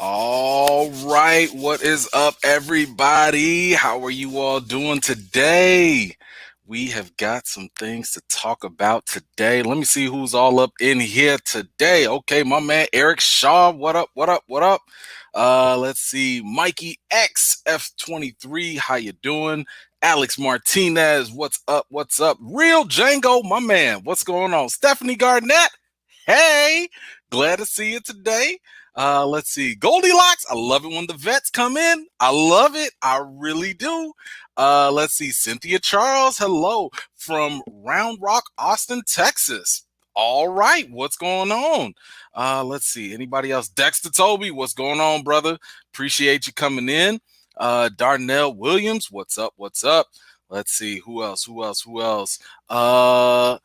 All right, what is up, everybody? How are you all doing today? We have got some things to talk about today. Let me see who's all up in here today. Okay, my man Eric Shaw, what up, what up, what up? Let's see, Mikey X F23, how you doing? Alex Martinez, what's up, what's up? Real Django, my man, what's going on? Stephanie Garnett, hey, glad to see you today. Let's see. Goldilocks. I love it when the vets come in. I love it. I really do. Let's see. Cynthia Charles. Hello from Round Rock, Austin, Texas. All right. What's going on? Let's see. Anybody else? Dexter Toby. What's going on, brother? Appreciate you coming in. Darnell Williams. What's up? What's up? Let's see. Who else? Who else? Who else? Aliana.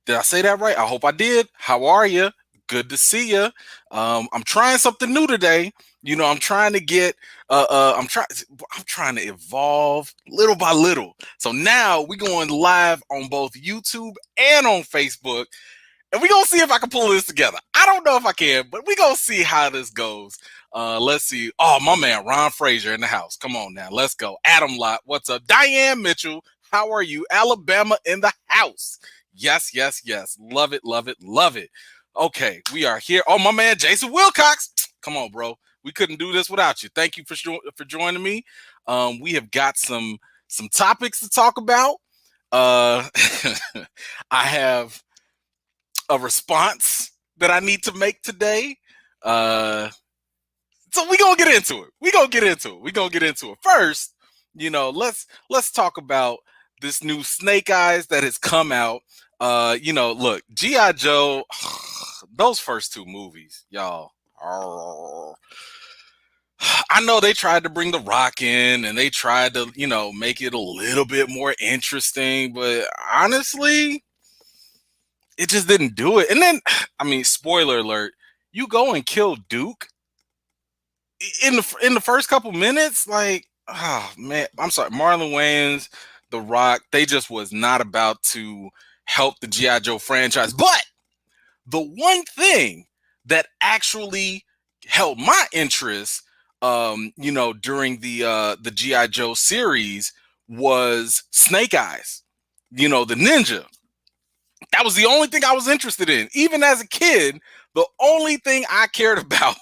Did I say that right? I hope I did. How are you? Good to see you. I'm trying something new today. You know, I'm trying to get I'm trying to evolve little by little. So now we're going live on both YouTube and on Facebook. And we're gonna see if I can pull this together. I don't know if I can, but we're gonna see how this goes. Let's see. Oh, my man, Ron Frazier in the house. Come on now, let's go. Adam Lott, what's up? Diane Mitchell, how are you? Alabama in the house. Yes, yes, yes. Love it, love it, love it. Okay, we are here. Oh, my man, Jason Wilcox. Come on, bro. We couldn't do this without you. Thank you for joining me. We have got some topics to talk about. I have a response that I need to make today. So we're gonna get into it. We're gonna get into it. First, you know, let's talk about this new Snake Eyes that has come out. You know, look, G.I. Joe, those first two movies, y'all. I know they tried to bring The Rock in and they tried to, you know, make it a little bit more interesting, but honestly, it just didn't do it. And then, I mean, spoiler alert, you go and kill Duke in the first couple minutes, like, oh man, I'm sorry, Marlon Wayans, The Rock, they just was not about to help the G.I. Joe franchise. But the one thing that actually held my interest, you know, during the G.I. Joe series was Snake Eyes, you know, the ninja. That was the only thing I was interested in. Even as a kid, the only thing I cared about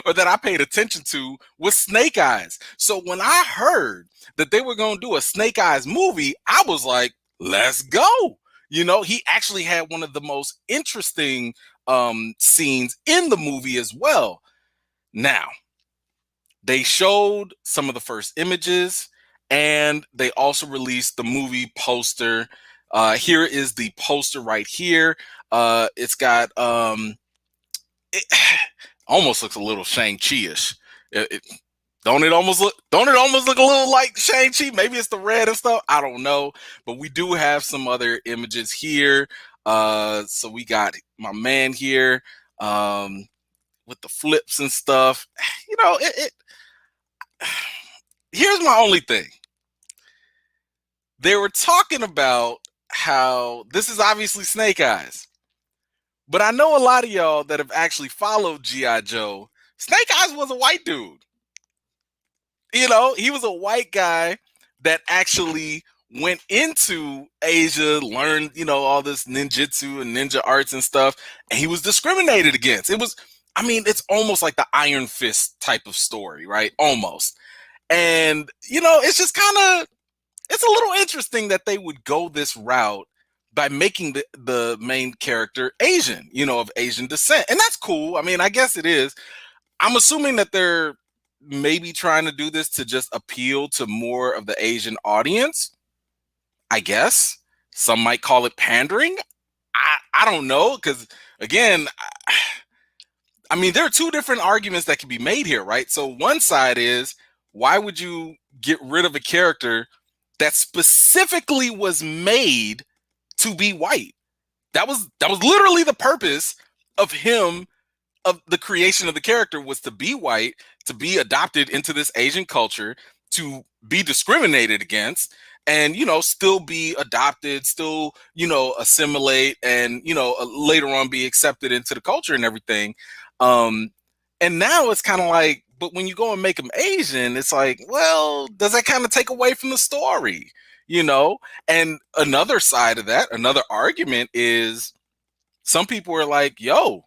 or that I paid attention to was Snake Eyes. So when I heard that they were going to do a Snake Eyes movie, I was like, let's go. You know, he actually had one of the most interesting scenes in the movie as well. Now, they showed some of the first images and they also released the movie poster. Here is the poster right here. It's got it almost looks a little Shang-Chi-ish. Don't it almost look a little like Shang-Chi? Maybe it's the red and stuff. I don't know. But we do have some other images here. So we got my man here with the flips and stuff. You know, here's my only thing. They were talking about how this is obviously Snake Eyes. But I know a lot of y'all that have actually followed G.I. Joe. Snake Eyes was a white dude. You know, he was a white guy that actually went into Asia, learned, you know, all this ninjutsu and ninja arts and stuff, and he was discriminated against. It was, I mean, it's almost like the Iron Fist type of story, right? Almost. And, you know, it's just kind of, it's a little interesting that they would go this route by making the main character Asian, you know, of Asian descent. And that's cool. I mean, I guess it is. I'm assuming that they're maybe trying to do this to just appeal to more of the Asian audience. I guess some might call it pandering. I don't know. Because again, I mean, there are two different arguments that can be made here, right? So one side is, why would you get rid of a character that specifically was made to be white? That was literally the purpose of him, of the creation of the character, was to be white, to be adopted into this Asian culture, to be discriminated against, and, you know, still be adopted, still, you know, assimilate, and, you know, later on be accepted into the culture and everything. And now it's kind of like, but when you go and make them Asian, it's like, well, does that kind of take away from the story? You know? And another side of that, another argument is some people are like, yo,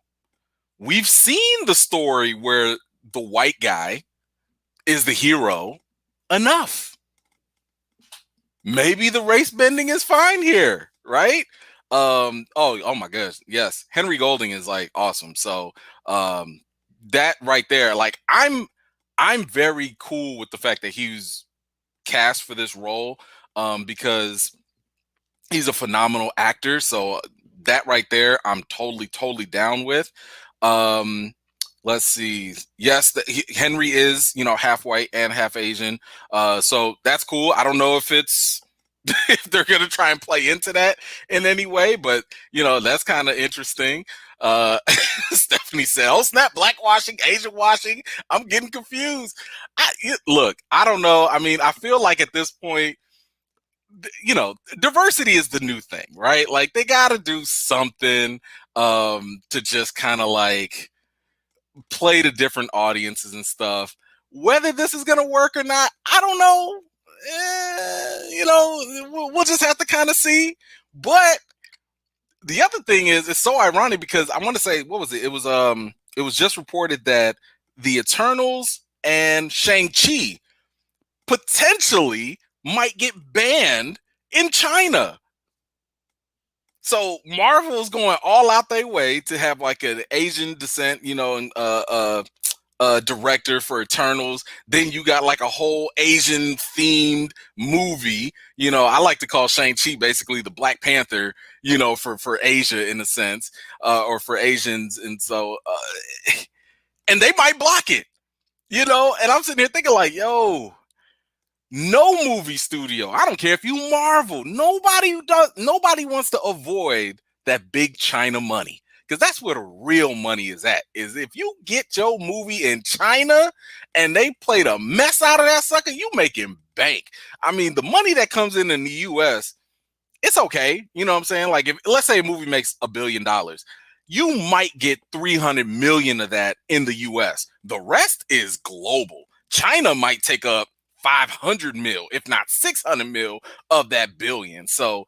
we've seen the story where the white guy is the hero enough. Maybe the race bending is fine here, right? Oh my gosh, yes. Henry Golding is like awesome. So that right there, like I'm very cool with the fact that he was cast for this role because he's a phenomenal actor. So that right there, I'm totally down with. Um, let's see. Yes, Henry is, half white and half Asian. So that's cool. I don't know if it's if they're gonna try and play into that in any way, but that's kind of interesting. Stephanie said, "Oh snap, black washing, Asian washing. I'm getting confused." Look, I don't know. I mean, I feel like at this point, diversity is the new thing, right? Like they got to do something to just kind of like play to different audiences and stuff. Whether this is going to work or not, I don't know. We'll just have to kind of see. But the other thing is, it's so ironic because I want to say, what was it? It was just reported that the Eternals and Shang-Chi potentially might get banned in China. So Marvel is going all out their way to have like an Asian descent, director for Eternals. Then you got like a whole Asian themed movie. I like to call Shang-Chi basically the Black Panther, for Asia in a sense, or for Asians. And so, and they might block it, and I'm sitting here thinking like, yo, no movie studio, I don't care if you Marvel, nobody wants to avoid that big China money, because that's where the real money is at. Is if you get your movie in China and they play the mess out of that sucker, you making bank. I mean, the money that comes in the US, it's okay. You know what I'm saying? Like, if let's say a movie makes $1 billion, you might get 300 million of that in the US. The rest is global. China might take up 500 mil, if not 600 mil of that billion. So,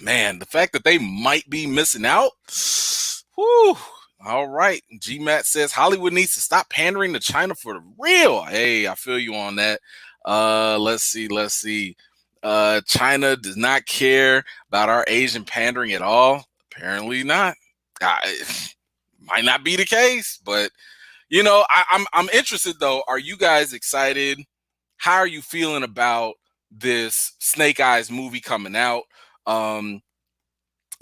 man, the fact that they might be missing out. Whew. All right. GMAT says Hollywood needs to stop pandering to China for the real. Hey, I feel you on that. Let's see. China does not care about our Asian pandering at all. Apparently not. Might not be the case, but I'm interested though. Are you guys excited? How are you feeling about this Snake Eyes movie coming out?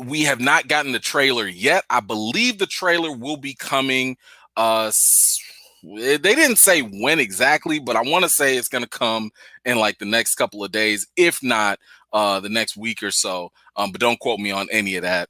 We have not gotten the trailer yet. I believe the trailer will be coming. They didn't say when exactly, but I want to say it's going to come in like the next couple of days, if not the next week or so. But don't quote me on any of that.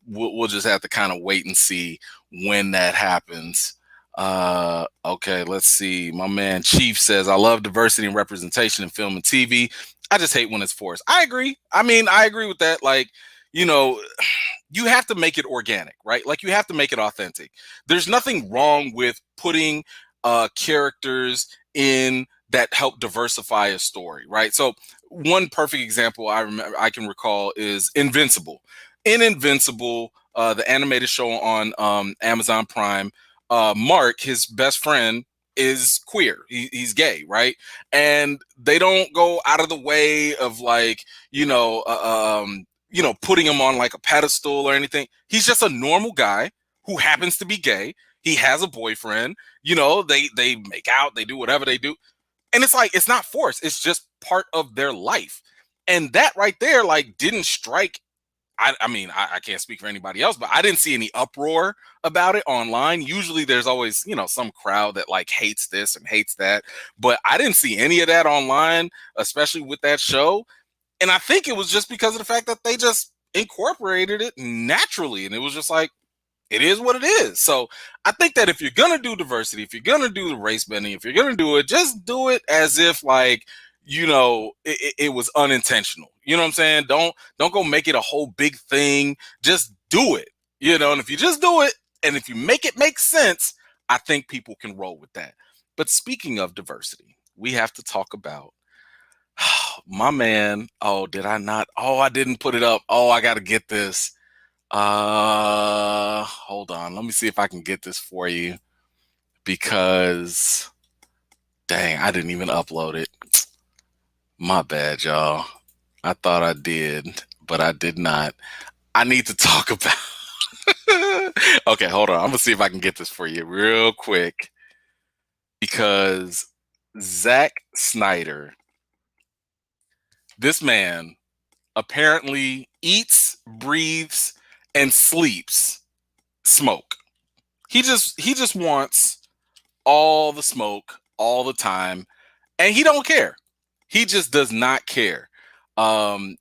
We'll just have to kind of wait and see when that happens. Okay, let's see. My man Chief says, I love diversity and representation in film and TV. I just hate when it's forced. I agree. I mean, I agree with that. Like, you have to make it organic, right? Like, you have to make it authentic. There's nothing wrong with putting characters in that help diversify a story, right? So one perfect example I can recall is Invincible. In Invincible, the animated show on Amazon Prime, Mark, his best friend, is queer. He's gay, right? And they don't go out of the way of like, putting him on like a pedestal or anything. He's just a normal guy who happens to be gay. He has a boyfriend. They make out, they do whatever they do. And it's like, it's not forced. It's just part of their life. And that right there, like, didn't strike. I mean, I can't speak for anybody else, but I didn't see any uproar about it online. Usually there's always, some crowd that like hates this and hates that. But I didn't see any of that online, especially with that show. And I think it was just because of the fact that they just incorporated it naturally. And it was just like, it is what it is. So I think that if you're going to do diversity, if you're going to do the race bending, if you're going to do it, just do it as if like, it was unintentional. You know what I'm saying? Don't go make it a whole big thing. Just do it. And if you just do it, and if you make it make sense, I think people can roll with that. But speaking of diversity, we have to talk about my man. Oh, did I not? Oh, I didn't put it up. Oh, I got to get this. Hold on. Let me see if I can get this for you because dang, I didn't even upload it. My bad, y'all. I thought I did, but I did not. I need to talk about. Okay, hold on. I'm gonna see if I can get this for you real quick because Zack Snyder, this man apparently eats, breathes, and sleeps smoke. He just wants all the smoke all the time, and he don't care. He just does not care.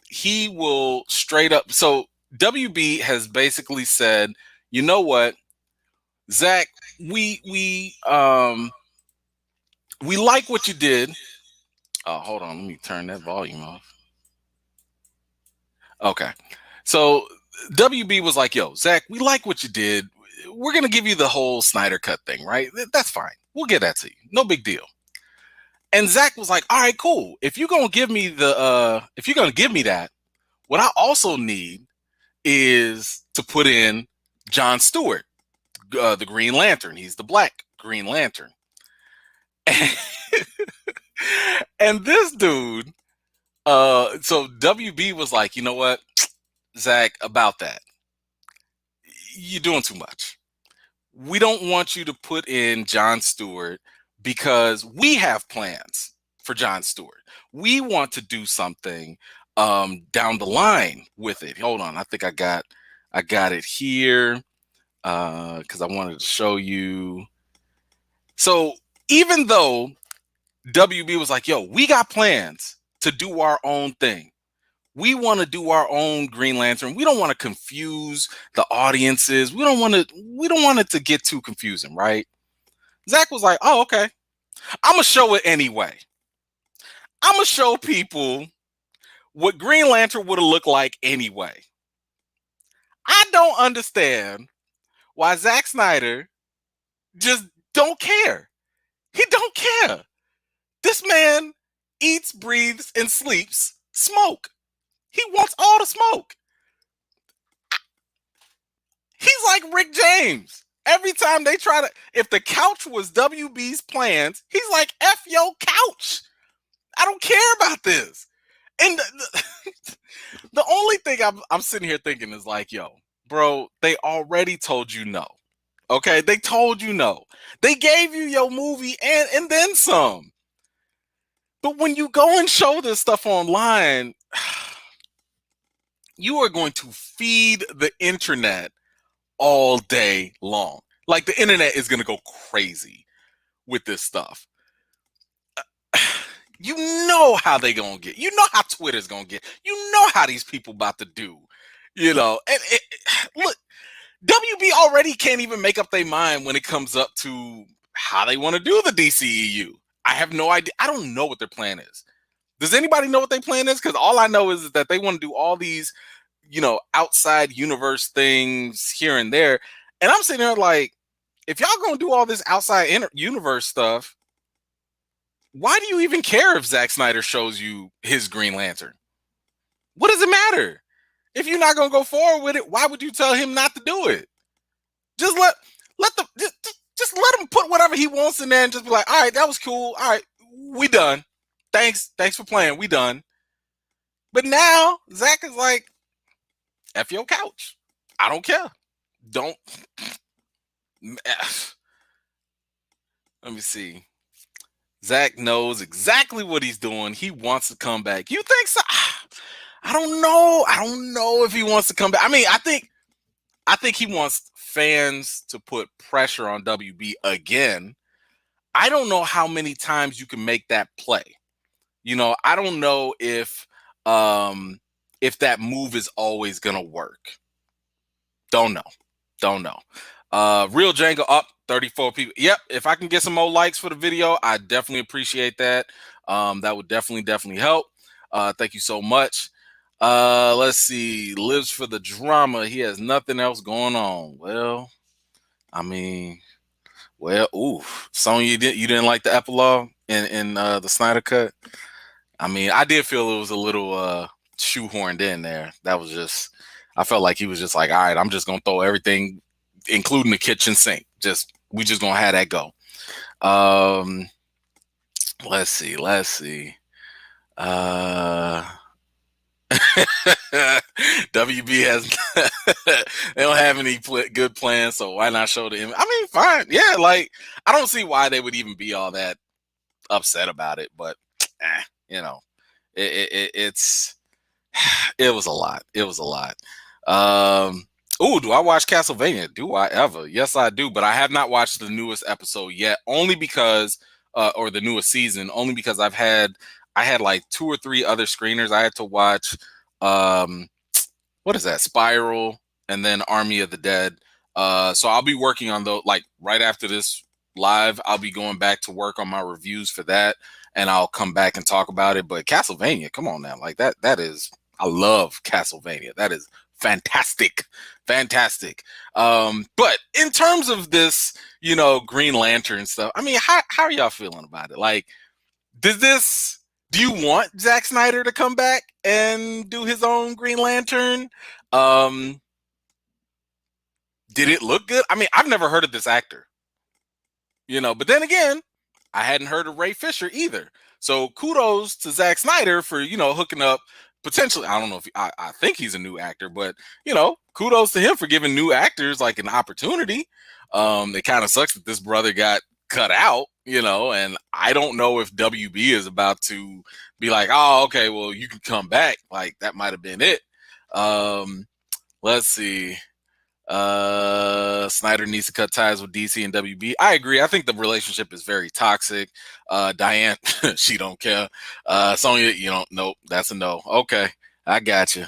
He will straight up. So WB has basically said, you know what, Zach, we like what you did. Hold on, let me turn that volume off. Okay, so WB was like, yo, Zach, we like what you did. We're gonna give you the whole Snyder Cut thing, right? That's fine. We'll get that to you. No big deal. And Zach was like, all right, cool. If you're gonna give me that, what I also need is to put in John Stewart, the Green Lantern. He's the Black Green Lantern. And this dude, so WB was like, you know what, Zach, about that, you're doing too much. We don't want you to put in John Stewart because we have plans for John Stewart. We want to do something down the line with it. Hold on, I think I got it here because I wanted to show you. So even though WB was like, yo, we got plans to do our own thing. We want to do our own Green Lantern. We don't want to confuse the audiences. We don't want it to get too confusing, right? Zach was like, oh, okay. I'm gonna show it anyway. I'm gonna show people what Green Lantern would have looked like anyway. I don't understand why Zack Snyder just don't care. He don't care. This man eats, breathes, and sleeps smoke. He wants all the smoke. He's like Rick James. Every time they try to, if the couch was WB's plans, he's like, F yo couch. I don't care about this. And the only thing I'm sitting here thinking is like, yo, bro, they already told you no. Okay, they told you no. They gave you your movie and then some. But when you go and show this stuff online, you are going to feed the internet all day long. Like the internet is going to go crazy with this stuff. You know how they gonna get. You know how Twitter's gonna get. You know how these people about to do. And look, WB already can't even make up their mind when it comes up to how they want to do the DCEU. I have no idea. I don't know what their plan is. Does anybody know what their plan is? Because all I know is that they want to do all these, outside universe things here and there. And I'm sitting there like, if y'all gonna do all this outside universe stuff, why do you even care if Zack Snyder shows you his Green Lantern? What does it matter? If you're not gonna go forward with it, why would you tell him not to do it? Just just let him put whatever he wants in there and just be like, all right, that was cool. All right, we done. Thanks for playing. We done. But now Zach is like, F your couch. I don't care. Don't. Let me see. Zach knows exactly what he's doing. He wants to come back. You think so? I don't know. I don't know if he wants to come back. I mean, I think he wants fans to put pressure on WB again. I don't know how many times you can make that play. I don't know if that move is always gonna work. Don't know. Real Django up 34 people. Yep. If I can get some more likes for the video, I definitely appreciate that. That would definitely help. Thank you so much. Let's see. Lives for the drama. He has nothing else going on. Well, I mean, Well, ooh, Sonya, you didn't like the epilogue in the Snyder cut? I mean, I did feel it was a little shoehorned in there. That was just, I felt like he was just like, all right, I'm just gonna throw everything, including the kitchen sink. We just gonna have that go. Um, let's see. Uh, WB has they don't have any good plans, so why not show the image? I mean, fine, yeah. Like, I don't see why they would even be all that upset about it, but you know, it's it was a lot. It was a lot. Um, oh, do I watch Castlevania? Do I ever? Yes, I do. But I have not watched the newest episode yet, only because, or the newest season, only because I had like two or three other screeners I had to watch. Um, what is that? Spiral, and then Army of the Dead. So I'll be working on those like right after this live. I'll be going back to work on my reviews for that, and I'll come back and talk about it. But Castlevania, come on now, like that is, I love Castlevania. That is fantastic, fantastic. But in terms of this, Green Lantern stuff, I mean, how are y'all feeling about it? Like, does this? Do you want Zack Snyder to come back and do his own Green Lantern? Um, did it look good? I mean, I've never heard of this actor, but then again, I hadn't heard of Ray Fisher either. So kudos to Zack Snyder for, hooking up potentially. I don't know if I think he's a new actor, but kudos to him for giving new actors like an opportunity. It kind of sucks that this brother got cut out, and I don't know if WB is about to be like, oh, okay, well, you can come back. Like, that might have been it. Let's see. Snyder needs to cut ties with DC and WB. I agree. I think the relationship is very toxic. Diane, she don't care. Sonya, you don't. Nope, that's a no. Okay, I got you.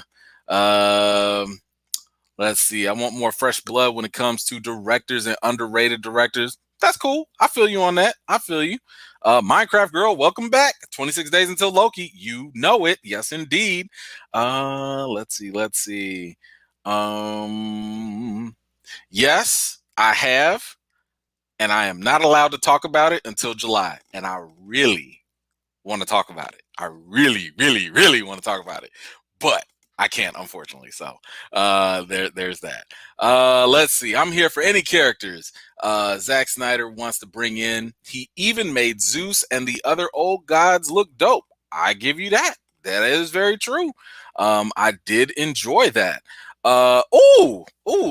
Let's see. I want more fresh blood when it comes to directors and underrated directors. That's cool. I feel you on that. I feel you. Minecraft girl, welcome back. 26 days until Loki. You know it. Yes, indeed. Let's see. Let's see. Yes, I have, and I am not allowed to talk about it until July. And I really want to talk about it. I really, really, really want to talk about it, but I can't, unfortunately. So there's that. Let's see. I'm here for any characters Zack Snyder wants to bring in. He even made Zeus and the other old gods look dope. I give you that. That is very true. I did enjoy that.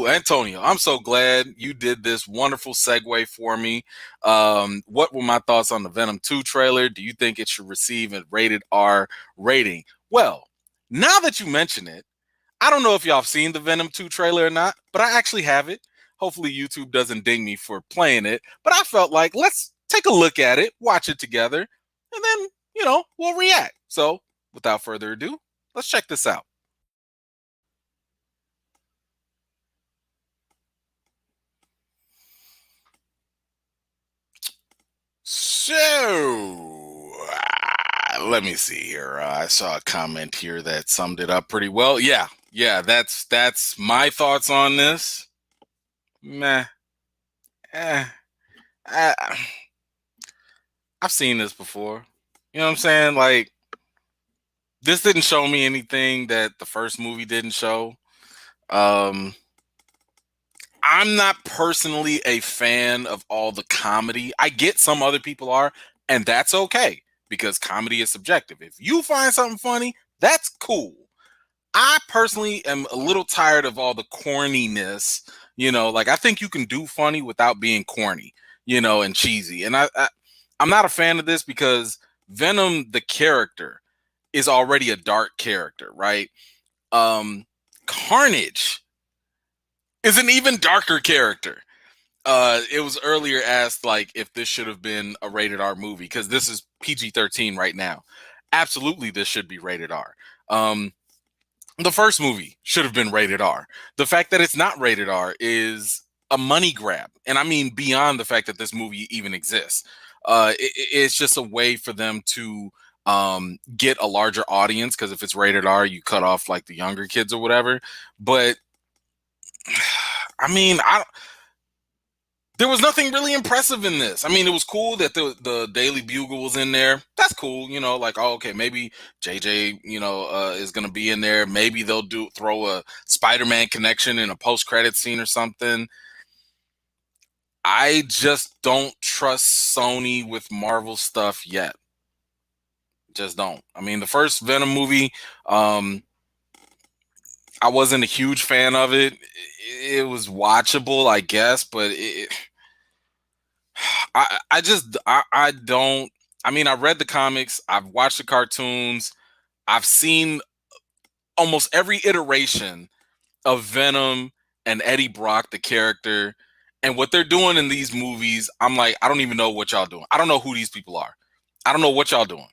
Antonio, I'm so glad you did this wonderful segue for me. What were my thoughts on the Venom 2 trailer? Do you think it should receive a rated R rating? Well, now that you mention it, I don't know if y'all have seen the Venom 2 trailer or not, but I actually have it. Hopefully YouTube doesn't ding me for playing it, but I felt like let's take a look at it, watch it together, and then, we'll react. So without further ado, let's check this out. So, let me see here. I saw a comment here that summed it up pretty well. Yeah, that's my thoughts on this. Meh. Eh, I, I've seen this before. You know what I'm saying? Like, this didn't show me anything that the first movie didn't show. I'm not personally a fan of all the comedy. I get some other people are, and that's okay because comedy is subjective. If you find something funny, that's cool. I personally am a little tired of all the corniness. Like, I think you can do funny without being corny, and cheesy. And I'm not a fan of this because Venom, the character, is already a dark character, right? Carnage is an even darker character. It was earlier asked like if this should have been a rated R movie because this is PG-13 right now. Absolutely, this should be rated R. The first movie should have been rated R. The fact that it's not rated R is a money grab, and I mean beyond the fact that this movie even exists. It's just a way for them to get a larger audience because if it's rated R, you cut off like the younger kids or whatever. But I mean, There was nothing really impressive in this. I mean, it was cool that the Daily Bugle was in there. That's cool, like, oh, okay, maybe JJ, is gonna be in there. Maybe they'll throw a Spider-Man connection in a post-credit scene or something. I just don't trust Sony with Marvel stuff yet. Just don't. I mean, the first Venom movie, I wasn't a huge fan of it. It was watchable, I guess, but I don't. I mean, I read the comics, I've watched the cartoons, I've seen almost every iteration of Venom and Eddie Brock, the character, and what they're doing in these movies. I'm like, I don't even know what y'all doing. I don't know who these people are. I don't know what y'all doing.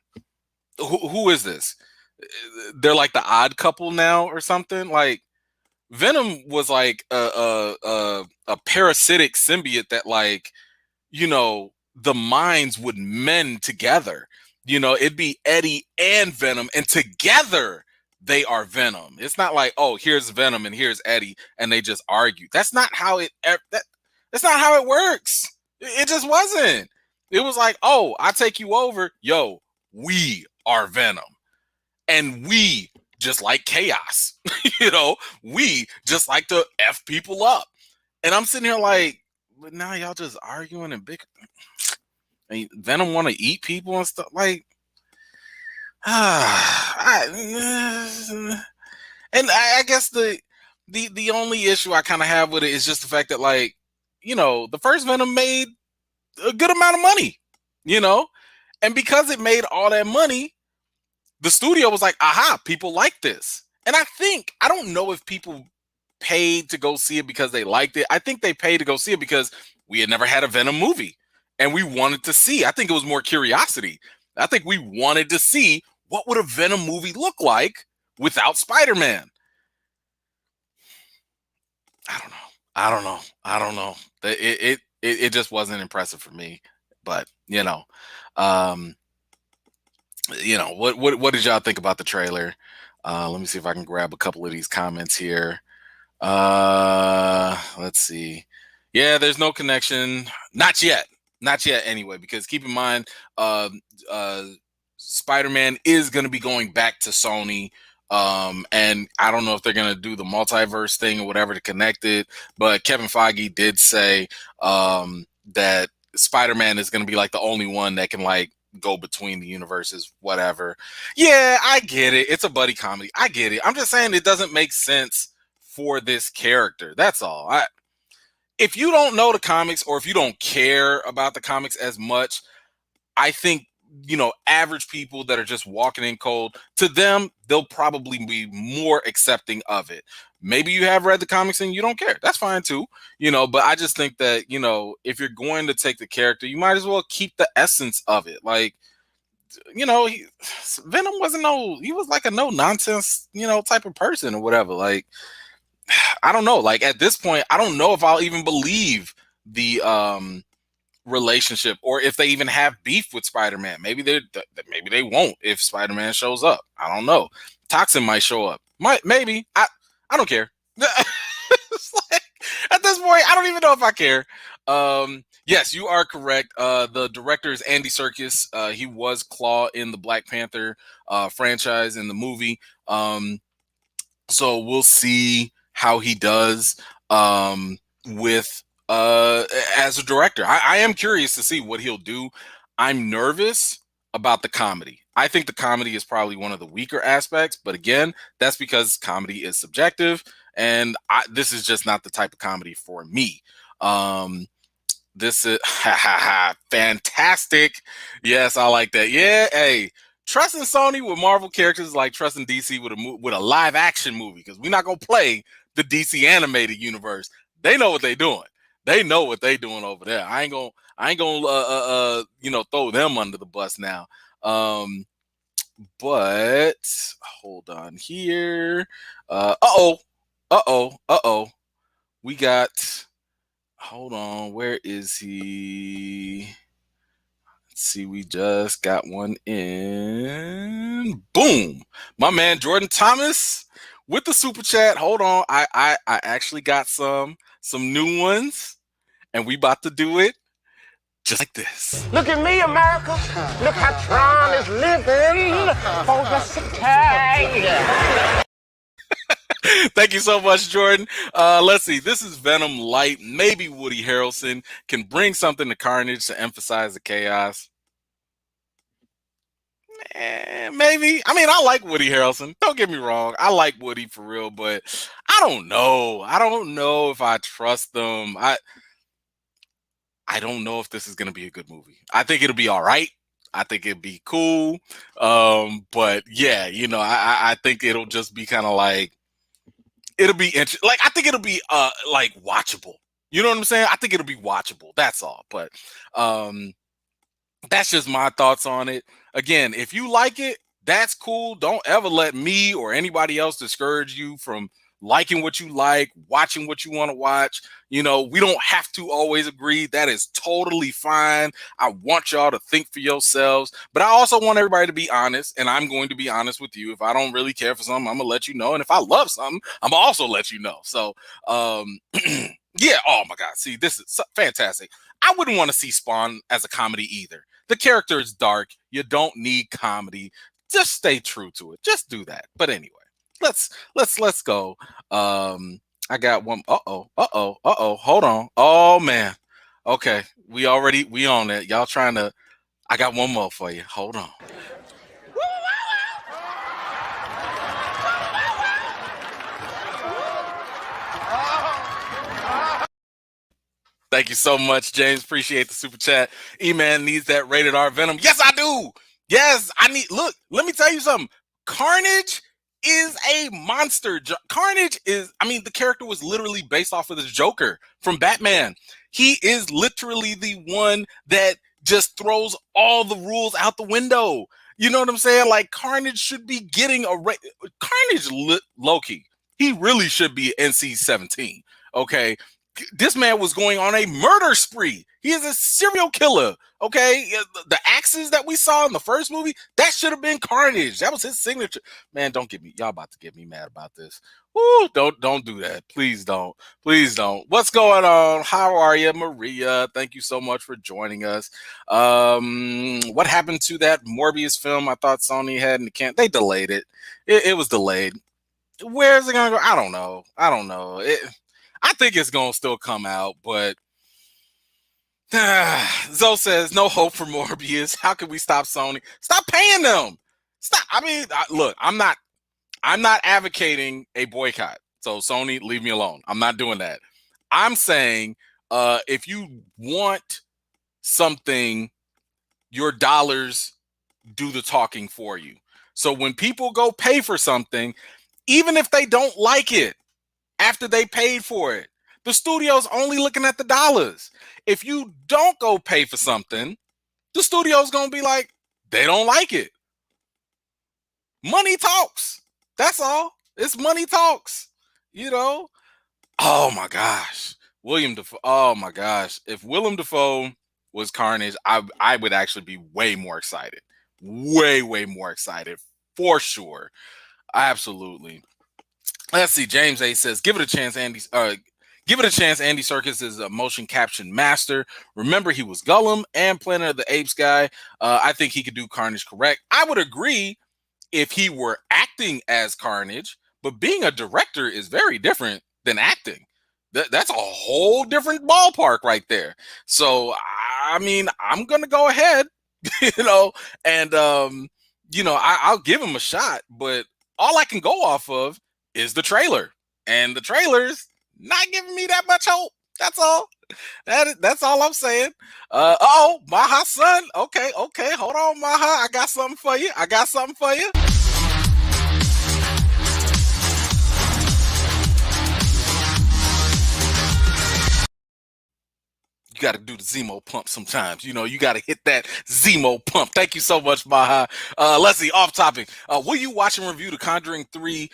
Who is this? They're like the odd couple now or something. Like, Venom was like a parasitic symbiote that, like, the minds would mend together. It'd be Eddie and Venom, and together they are Venom. It's not like, oh, here's Venom and here's Eddie, and they just argue. That's not how that's not how it works. It just wasn't. It was like, oh, I take you over, yo, we are Venom, and we just like chaos. We just like to F people up. And I'm sitting here like, but now y'all just arguing and big. I mean, Venom want to eat people and stuff. Like, I guess the only issue I kind of have with it is just the fact that, like, the first Venom made a good amount of money, and because it made all that money, the studio was like, aha, people like this. And I don't know if people paid to go see it because they liked it. I think they paid to go see it because we had never had a Venom movie and we wanted to see. I think it was more curiosity. I think we wanted to see what would a Venom movie look like without Spider-Man. I don't know. It just wasn't impressive for me. But what did y'all think about the trailer? Let me see if I can grab a couple of these comments here. Let's see. Yeah, there's no connection. Not yet. Not yet anyway, because keep in mind, Spider-Man is going to be going back to Sony. And I don't know if they're going to do the multiverse thing or whatever to connect it, but Kevin Feige did say that Spider-Man is going to be like the only one that can, like, go between the universes, whatever. Yeah, I get it. It's a buddy comedy. I get it. I'm just saying it doesn't make sense for this character. That's all. If you don't know the comics, or if you don't care about the comics as much, I think, average people that are just walking in cold, to them, they'll probably be more accepting of it. Maybe you have read the comics and you don't care. That's fine too. But I just think that, if you're going to take the character, you might as well keep the essence of it. Like, Venom he was like a no nonsense, type of person or whatever. Like, I don't know. Like, at this point, I don't know if I'll even believe the relationship, or if they even have beef with Spider-Man. Maybe they won't if Spider-Man shows up. I don't know. Toxin might show up. Maybe. I don't care. It's like, at this point, I don't even know if I care. Yes, you are correct. The director is Andy Serkis. He was Claw in the Black Panther franchise in the movie. So we'll see how he does with as a director. I am curious to see what he'll do. I'm nervous about the comedy. I think the comedy is probably one of the weaker aspects, but again, that's because comedy is subjective, and this is just not the type of comedy for me. This is fantastic. Yes, I like that. Yeah, hey, trusting Sony with Marvel characters is like trusting DC with a live action movie, because we're not gonna play the DC animated universe. They know what they're doing. They know what they're doing over there. I ain't gonna throw them under the bus now. But hold on here. We got. Hold on. Where is he? Let's see. We just got one in. Boom. My man Jordan Thomas with the super chat. Hold on. I actually got some new ones. and we about to do it just like this. Look at me, America. Look how Tron is living for the city. Thank you so much, Jordan. Let's see. This is Venom Light. Maybe Woody Harrelson can bring something to Carnage to emphasize the chaos. Maybe. I mean, I like Woody Harrelson. Don't get me wrong. I like Woody for real, but I don't know. I don't know if I trust them. I don't know if this is going to be a good movie. I think it'll be all right. I think it'd be cool. But yeah, I think it'll just be kind of like, it'll be interesting. Like, I think it'll be like watchable. You know what I'm saying? I think it'll be watchable. That's all. But that's just my thoughts on it. Again, if you like it, that's cool. Don't ever let me or anybody else discourage you from liking what you like, watching what you want to watch. We don't have to always agree. That is totally fine. I want y'all to think for yourselves, but I also want everybody to be honest, and I'm going to be honest with you. If I don't really care for something, I'm gonna let you know, and if I love something, I'm gonna also let you know. So, yeah. Oh my God. See, this is fantastic. I wouldn't want to see Spawn as a comedy either. The character is dark. You don't need comedy. Just stay true to it. Just do that. But anyway, let's go. I got one. Hold on. Oh man. Okay. We on it. Y'all trying to. I got one more for you. Hold on. Thank you so much, James. Appreciate the super chat. E-Man needs that rated R Venom. Yes, I do. Yes, I need. Look, let me tell you something. Carnage is a monster. Carnage is, the character was literally based off of the Joker from Batman. He is literally the one that just throws all the rules out the window. You know what I'm saying? Like, Carnage should be getting Carnage Loki. He really should be NC-17. Okay. This man was going on a murder spree. He is a serial killer. Okay, the axes that we saw in the first movie, that should have been Carnage. That was his signature. Man, don't get me. Y'all about to get me mad about this. Woo, don't do that. Please don't. Please don't. What's going on? How are you, Maria? Thank you so much for joining us. What happened to that Morbius film? I thought Sony had, and they delayed it. It was delayed. Where's it gonna go? I don't know. I think it's going to still come out, but Zoe says, no hope for Morbius. How can we stop Sony? Stop paying them. Stop. Look, I'm not advocating a boycott. So Sony, leave me alone. I'm not doing that. I'm saying if you want something, your dollars do the talking for you. So when people go pay for something, even if they don't like it, after they paid for it, the studio's only looking at the dollars. If you don't go pay for something, the studio's going to be like, they don't like it. Money talks. That's all. It's money talks. Oh my gosh. William Dafoe. Oh my gosh. If Willem Dafoe was Carnage, I would actually be way more excited. Way more excited. For sure. Absolutely. Let's see. James A says, give it a chance, Andy. Give it a chance. Andy Serkis is a motion caption master. Remember, he was Gollum and Planet of the Apes guy. I think he could do Carnage correct. I would agree if he were acting as Carnage, but being a director is very different than acting. That's a whole different ballpark right there. So, I'm going to go ahead, and, I'll give him a shot, but all I can go off of is the trailer, and the trailer's not giving me that much hope. That's all. That's all I'm saying. Maha son. Okay. Hold on, Maha. I got something for you. You got to do the Zemo pump sometimes. You got to hit that Zemo pump. Thank you so much, Maha. Let's see, off topic. Will you watch and review The Conjuring 3?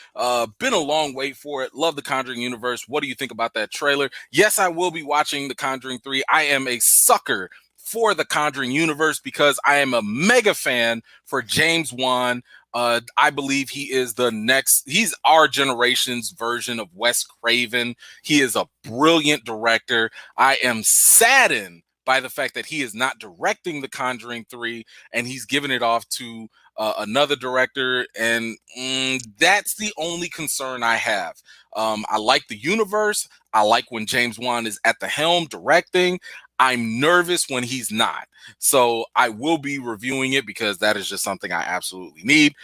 Been a long wait for it. Love The Conjuring universe. What do you think about that trailer? Yes, I will be watching The Conjuring 3. I am a sucker for The Conjuring universe because I am a mega fan for James Wan. I believe he is he's our generation's version of Wes Craven. He is a brilliant director. I am saddened by the fact that he is not directing The Conjuring 3 and he's giving it off to another director. And that's the only concern I have. I like the universe. I like when James Wan is at the helm directing. I'm nervous when he's not. So I will be reviewing it because that is just something I absolutely need.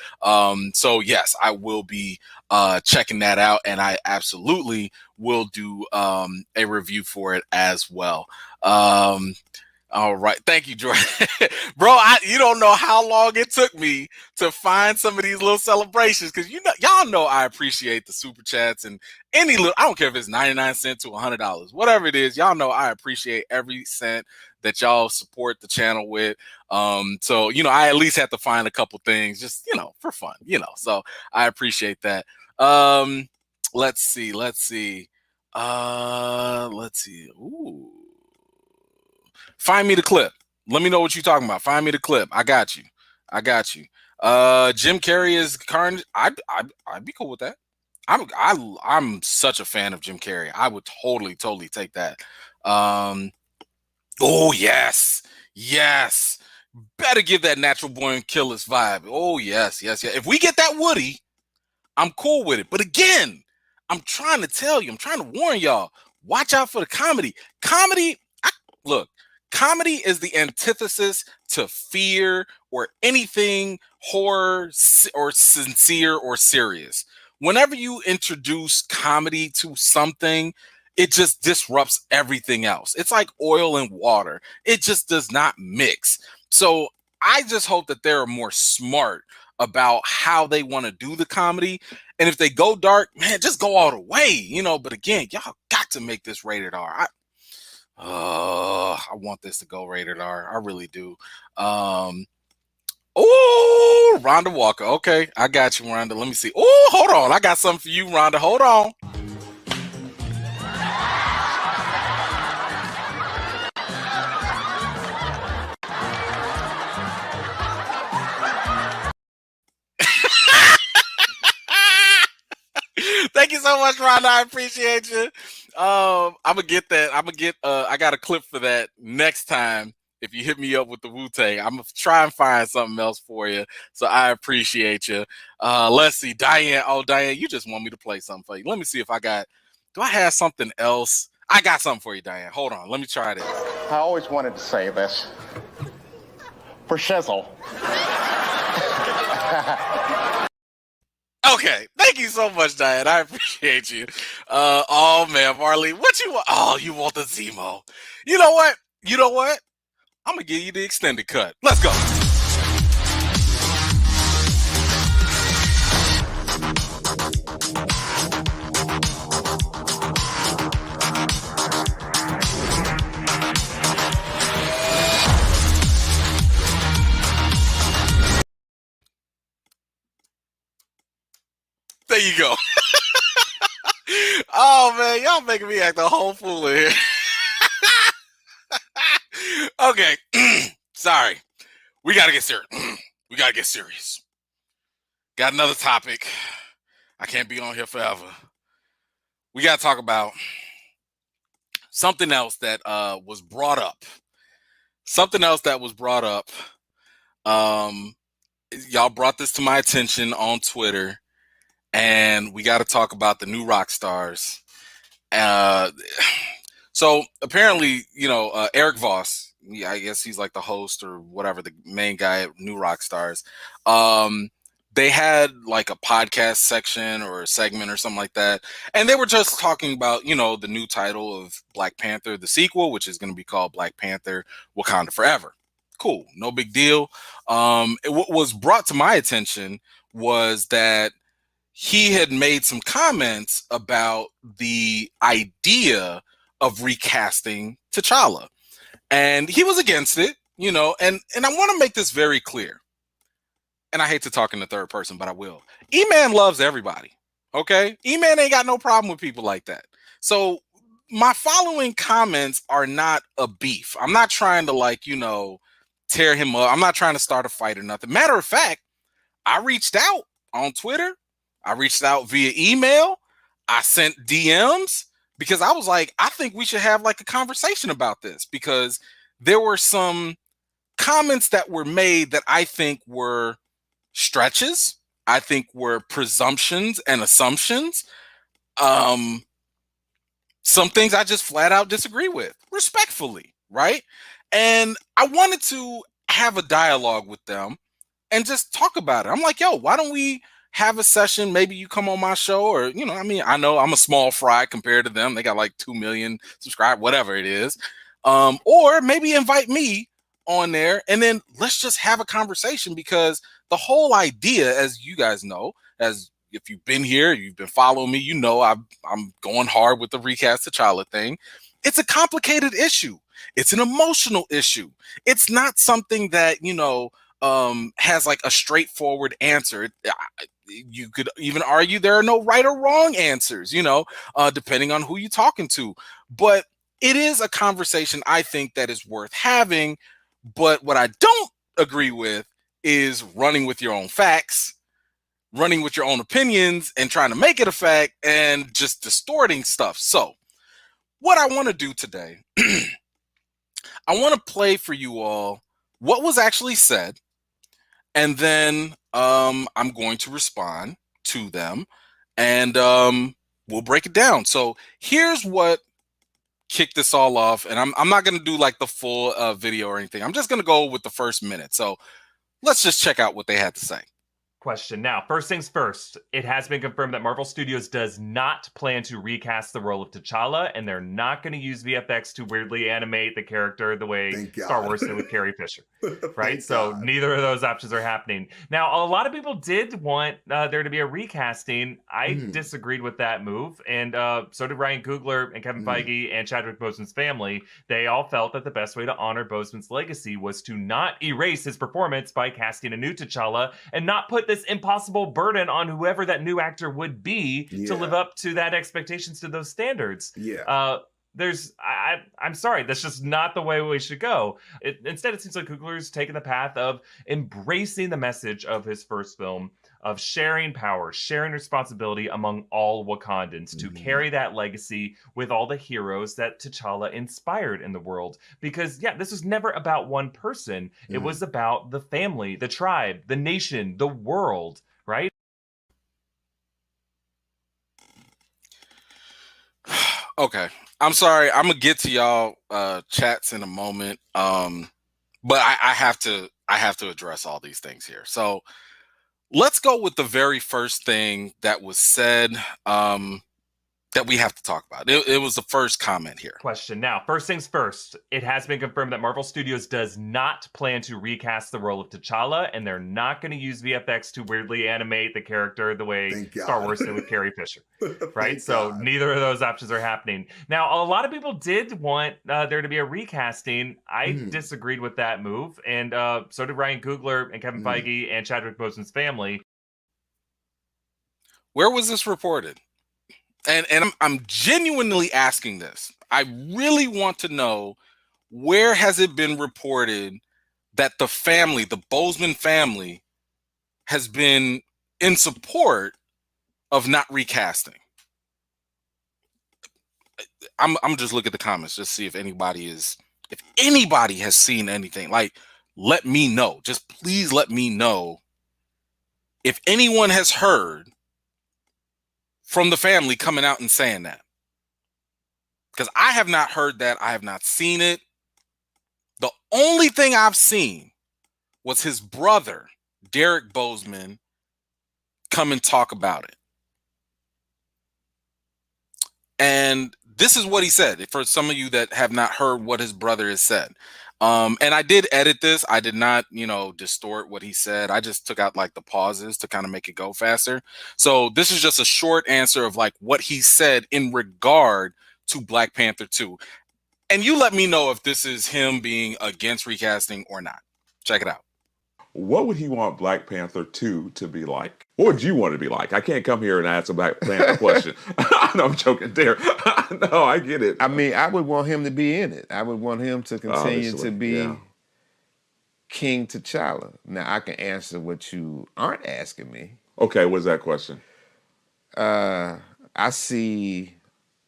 So yes, I will be checking that out, and I absolutely will do a review for it as well. All right. Thank you, Jordan. Bro, you don't know how long it took me to find some of these little celebrations because y'all know I appreciate the super chats and any little, I don't care if it's 99 cents to $100, whatever it is, y'all know I appreciate every cent that y'all support the channel with. So, I at least have to find a couple things just, for fun, so I appreciate that. Let's see. Ooh. Find me the clip. Let me know what you're talking about. Find me the clip. I got you. Jim Carrey is Carnage. I'd be cool with that. I'm such a fan of Jim Carrey. I would totally take that. Oh yes. Better give that Natural Born Killers vibe. Oh yes. If we get that Woody, I'm cool with it. But again, I'm trying to warn y'all. Watch out for the comedy. Look. Comedy is the antithesis to fear or anything horror or sincere or serious. Whenever you introduce comedy to something, it just disrupts everything else. It's like oil and water. It just does not mix. So I just hope that they're more smart about how they want to do the comedy. And if they go dark, man, just go all the way, But again, y'all got to make this rated R. I want this to go rated R. I really do. Oh, Rhonda Walker. Okay, I got you, Rhonda. Let me see. Oh, hold on. I got something for you, Rhonda. Hold on. Thank you so much, Rhonda. I appreciate you. I'm gonna get that. I got a clip for that next time. If you hit me up with the Wu-Tang, I'm gonna try and find something else for you. So I appreciate you. Let's see, Diane. Oh, Diane, you just want me to play something for you. Let me see if do I have something else? I got something for you, Diane. Hold on. Let me try this. I always wanted to say this. For shizzle. Okay, thank you so much, Diane. I appreciate you. Oh man, Marley, what you want? Oh, you want the Zemo? You know what? I'm gonna give you the extended cut. Let's go. There you go. Oh man, y'all making me act a whole fool in here. Okay, sorry. We gotta get serious. Got another topic. I can't be on here forever. We gotta talk about something else that was brought up. Y'all brought this to my attention on Twitter, and we got to talk about the new rock stars. So apparently, Eric Voss, I guess he's like the host or whatever, the main guy at New Rock Stars. They had like a podcast section or a segment or something like that. And they were just talking about, the new title of Black Panther, the sequel, which is going to be called Black Panther Wakanda Forever. Cool. No big deal. What was brought to my attention was that he had made some comments about the idea of recasting T'Challa. And he was against it, and I want to make this very clear. And I hate to talk in the third person, but I will. E-Man loves everybody, okay? E-Man ain't got no problem with people like that. So my following comments are not a beef. I'm not trying to tear him up. I'm not trying to start a fight or nothing. Matter of fact, I reached out on Twitter. I reached out via email. I sent DMs because I was like, I think we should have like a conversation about this, because there were some comments that were made that I think were stretches. I think were presumptions and assumptions. Um, some things I just flat out disagree with, respectfully, right? And I wanted to have a dialogue with them and just talk about it. I'm like, yo, why don't we have a session? Maybe you come on my show, or, you know, I mean, I know I'm a small fry compared to them. They got like 2 million subscribers, whatever it is. Or maybe invite me on there and then let's just have a conversation, because the whole idea, as you guys know, as if you've been here, you've been following me, you know, I'm going hard with the recast T'Challa thing. It's a complicated issue. It's an emotional issue. It's not something that, you know, has like a straightforward answer. You could even argue there are no right or wrong answers, you know, depending on who you're talking to. But it is a conversation I think that is worth having. But what I don't agree with is running with your own facts, running with your own opinions and trying to make it a fact and just distorting stuff. So what I want to do today, I want to play for you all what was actually said, and then I'm going to respond to them, and we'll break it down. So here's what kicked this all off, and I'm not going to do like the full video or anything. I'm just going to go with the first minute. So let's just check out what they had to say. Question. Now, first things first, it has been confirmed that Marvel Studios does not plan to recast the role of T'Challa, and they're not going to use VFX to weirdly animate the character the way Star Wars did with Carrie Fisher. Right? So neither of those options are happening. Now, a lot of people did want there to be a recasting. I disagreed with that move, and so did Ryan Coogler and Kevin Feige and Chadwick Boseman's family. They all felt that the best way to honor Boseman's legacy was to not erase his performance by casting a new T'Challa and not put this impossible burden on whoever that new actor would be to live up to that expectations, to those standards. I'm sorry, that's just not the way we should go. Instead, it seems like Coogler's taken the path of embracing the message of his first film, of sharing power, sharing responsibility among all Wakandans to carry that legacy with all the heroes that T'Challa inspired in the world. Because, this was never about one person. It was about the family, the tribe, the nation, the world, right? Okay. I'm sorry. I'm gonna get to y'all chats in a moment. But I have to address all these things here. So let's go with the very first thing that was said that we have to talk about. It was the first comment here. Question. Now, first things first, it has been confirmed that Marvel Studios does not plan to recast the role of T'Challa, and they're not going to use VFX to weirdly animate the character the way Star Wars did with Carrie Fisher. Right? So neither of those options are happening. Now, a lot of people did want there to be a recasting. I disagreed with that move, and so did Ryan Coogler and Kevin Feige and Chadwick Boseman's family. Where was this reported? And I'm genuinely asking this. I really want to know, where has it been reported that the family, the Boseman family, has been in support of not recasting? I'm just looking at the comments, just see if anybody has seen anything. Like, let me know. Just please let me know if anyone has heard from the family coming out and saying that. Because I have not heard that. I have not seen it. The only thing I've seen was his brother, Derek Boseman, come and talk about it. And this is what he said, for some of you that have not heard what his brother has said. And I did edit this. I did not, distort what he said. I just took out like the pauses to kind of make it go faster. So this is just a short answer of like what he said in regard to Black Panther 2. And you let me know if this is him being against recasting or not. Check it out. What would he want Black Panther 2 to be like? What would you want it to be like? I can't come here and ask a Black Panther question. No, I'm joking there. No, I get it. I mean, I would want him to be in it. I would want him to continue to be King T'Challa. Now I can answer what you aren't asking me. Okay, what's that question? I see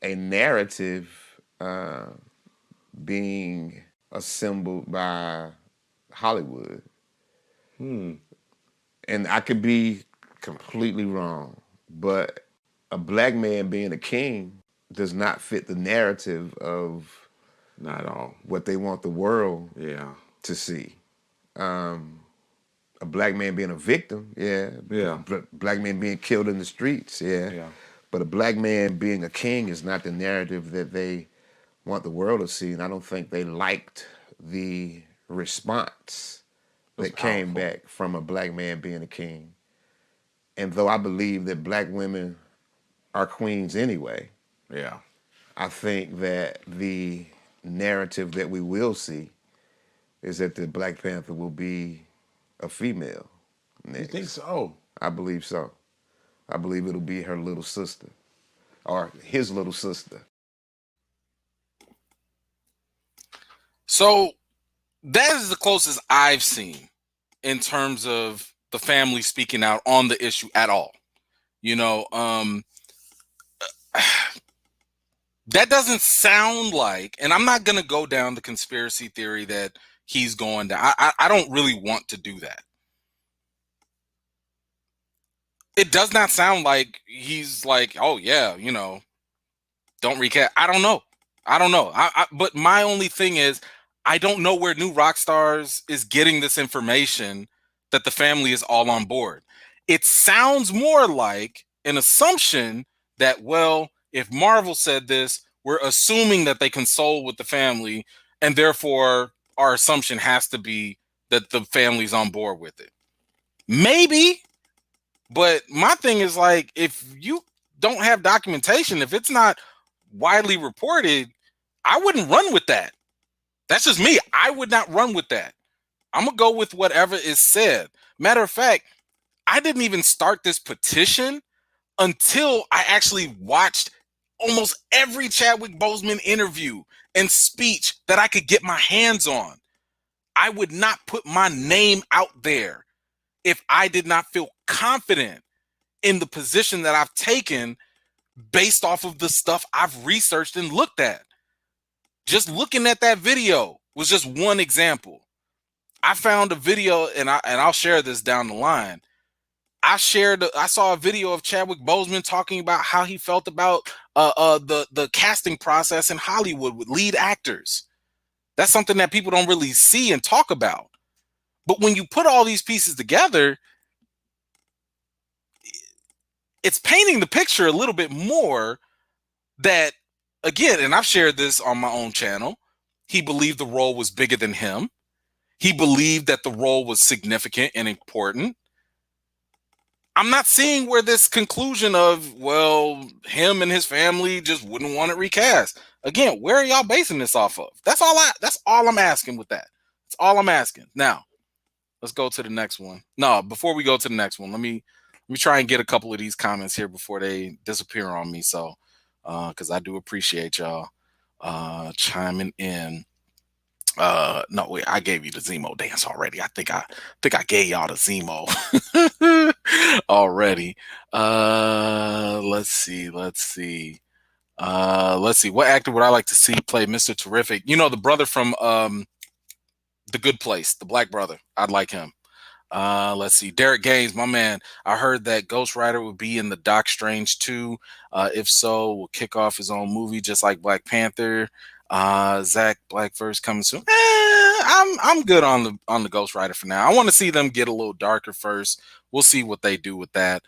a narrative being assembled by Hollywood. And I could be completely wrong, but a black man being a king does not fit the narrative of Not at all. what they want the world Yeah. to see. A black man being a victim, yeah. Yeah. Black man being killed in the streets, yeah. Yeah. But a black man being a king is not the narrative that they want the world to see. And I don't think they liked the response that came back from a black man being a king. And though I believe that black women are queens anyway, Yeah. I think that the narrative that we will see is that the Black Panther will be a female next. You think so? I believe so. I believe it'll be her little sister or his little sister. So that is the closest I've seen in terms of the family speaking out on the issue at all. You know, that doesn't sound like, and I'm not going to go down the conspiracy theory that he's going down. I don't really want to do that. It does not sound like he's like, oh yeah, you know, don't recast. I don't know. But my only thing is, I don't know where New Rockstars is getting this information that the family is all on board. It sounds more like an assumption that, well, if Marvel said this, we're assuming that they console with the family, and therefore our assumption has to be that the family's on board with it. Maybe, but my thing is like, if you don't have documentation, if it's not widely reported, I wouldn't run with that. That's just me. I would not run with that. I'm going to go with whatever is said. Matter of fact, I didn't even start this petition until I actually watched almost every Chadwick Boseman interview and speech that I could get my hands on. I would not put my name out there if I did not feel confident in the position that I've taken based off of the stuff I've researched and looked at. Just looking at that video was just one example. I found a video, and I'll share this down the line. I saw a video of Chadwick Boseman talking about how he felt about the casting process in Hollywood with lead actors. That's something that people don't really see and talk about. But when you put all these pieces together, it's painting the picture a little bit more that, again, and I've shared this on my own channel, he believed the role was bigger than him. He believed that the role was significant and important. I'm not seeing where this conclusion of, well, him and his family just wouldn't want it recast. Again, where are y'all basing this off of? That's all I'm asking with that. That's all I'm asking. Now, let's go to the next one. No, before we go to the next one, let me try and get a couple of these comments here before they disappear on me. So, because I do appreciate y'all chiming in. No, wait, I gave you the Zemo dance already. I think I gave y'all the Zemo already. Let's see. What actor would I like to see play Mr. Terrific? You know, the brother from The Good Place, the black brother. I'd like him. Let's see. Derek Gaines, my man. I heard that Ghost Rider would be in the Doc Strange 2. If so, will kick off his own movie just like Black Panther. Zach Blackverse coming soon. I'm good on the Ghost Rider for now. I want to see them get a little darker first. We'll see what they do with that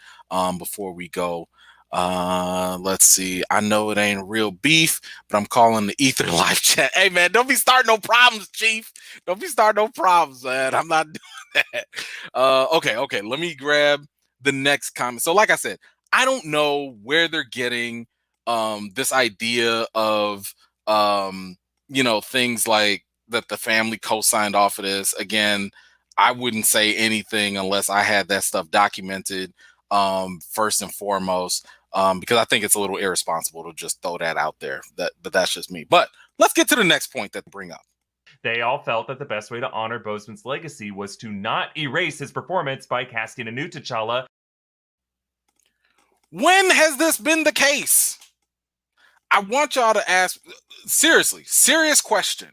before we go. Let's see. I know it ain't real beef, but I'm calling the Ether live chat. Hey man, don't be starting no problems, Chief. Don't be starting no problems, man. I'm not doing that. Okay. Let me grab the next comment. So, like I said, I don't know where they're getting this idea of things like that the family co-signed off of this. Again, I wouldn't say anything unless I had that stuff documented first and foremost, because I think it's a little irresponsible to just throw that out there. But that's just me. But let's get to the next point that they bring up. They all felt that the best way to honor Boseman's legacy was to not erase his performance by casting a new T'Challa. When has this been the case? I want y'all to ask, seriously, serious question.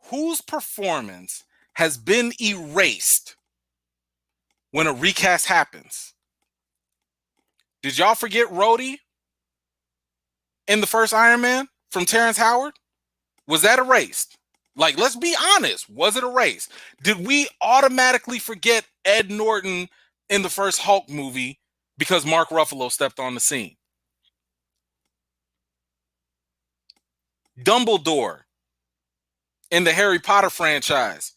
Whose performance has been erased when a recast happens? Did y'all forget Rhodey in the first Iron Man from Terrence Howard? Was that erased? Like, let's be honest. Was it erased? Did we automatically forget Ed Norton in the first Hulk movie because Mark Ruffalo stepped on the scene? Dumbledore in the Harry Potter franchise,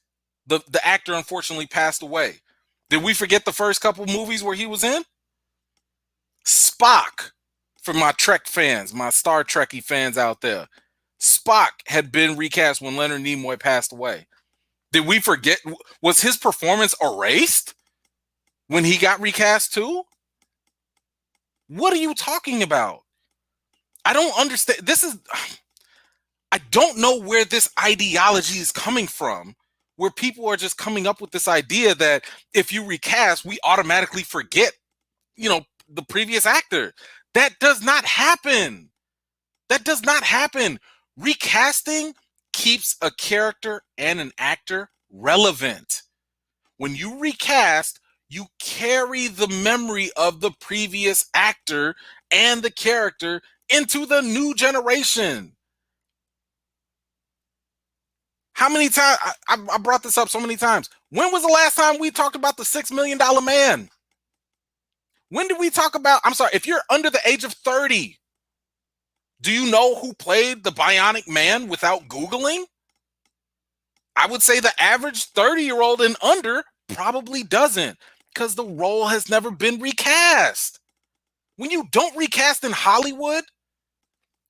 the actor unfortunately passed away. Did we forget the first couple movies where he was in? Spock, for my Trek fans, my Star Trekky fans out there, Spock had been recast when Leonard Nimoy passed away. Did we forget? Was his performance erased when he got recast too? What are you talking about? I don't understand. I don't know where this ideology is coming from, where people are just coming up with this idea that if you recast, we automatically forget, the previous actor. That does not happen. That does not happen. Recasting keeps a character and an actor relevant. When you recast, you carry the memory of the previous actor and the character into the new generation. How many times I brought this up so many times? When was the last time we talked about the $6 million man? When did we talk about, I'm sorry, if you're under the age of 30, do you know who played the Bionic Man without Googling? I would say the average 30-year-old and under probably doesn't, because the role has never been recast. When you don't recast in Hollywood,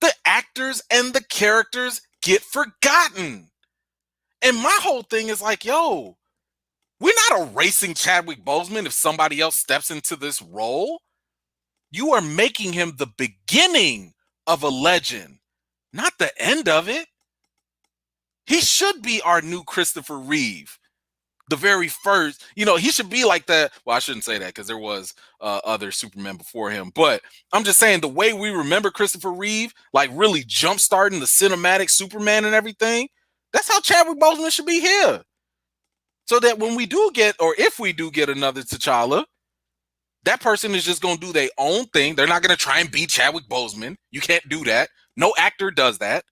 the actors and the characters get forgotten. And my whole thing is like, yo, we're not erasing Chadwick Boseman if somebody else steps into this role. You are making him the beginning of a legend, not the end of it. He should be our new Christopher Reeve. The very first, he should be like that. Well, I shouldn't say that because there was other Superman before him. But I'm just saying the way we remember Christopher Reeve, like really jump-starting the cinematic Superman and everything, that's how Chadwick Boseman should be here. So that when we do get, or if we do get another T'Challa, that person is just going to do their own thing. They're not going to try and be Chadwick Boseman. You can't do that. No actor does that.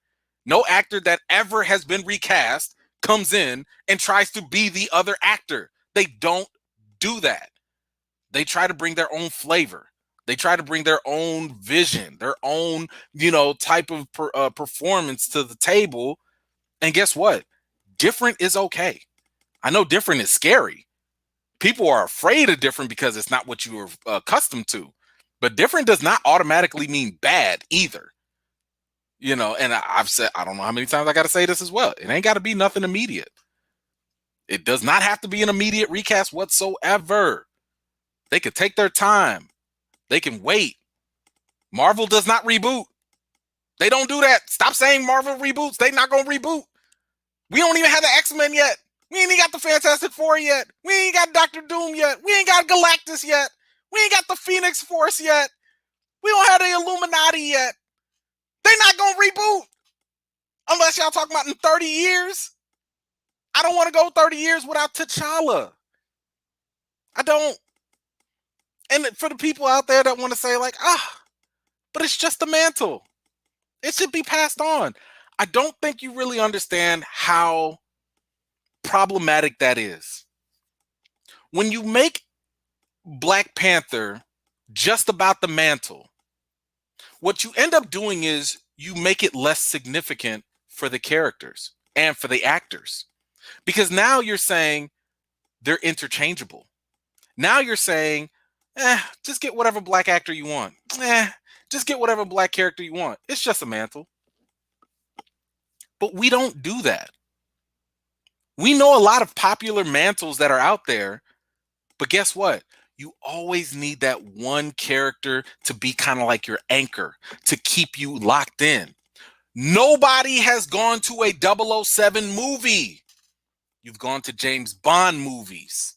No actor that ever has been recast comes in and tries to be the other actor. They don't do that. They try to bring their own flavor. They try to bring their own vision, their own, type of performance to the table. And guess what? Different is okay. I know different is scary. People are afraid of different because it's not what you are accustomed to. But different does not automatically mean bad either. And I've said, I don't know how many times I got to say this as well. It ain't got to be nothing immediate. It does not have to be an immediate recast whatsoever. They could take their time. They can wait. Marvel does not reboot. They don't do that. Stop saying Marvel reboots. They not going to reboot. We don't even have the X-Men yet. We ain't even got the Fantastic Four yet. We ain't got Dr. Doom yet. We ain't got Galactus yet. We ain't got the Phoenix Force yet. We don't have the Illuminati yet. They not going to reboot. Unless y'all talking about in 30 years. I don't want to go 30 years without T'Challa. I don't. And for the people out there that want to say like, but it's just a mantle. It should be passed on. I don't think you really understand how problematic that is. When you make Black Panther just about the mantle, what you end up doing is you make it less significant for the characters and for the actors. Because now you're saying they're interchangeable. Now you're saying, just get whatever black actor you want. Just get whatever black character you want. It's just a mantle. But we don't do that. We know a lot of popular mantles that are out there, but guess what? You always need that one character to be kind of like your anchor, to keep you locked in. Nobody has gone to a 007 movie. You've gone to James Bond movies.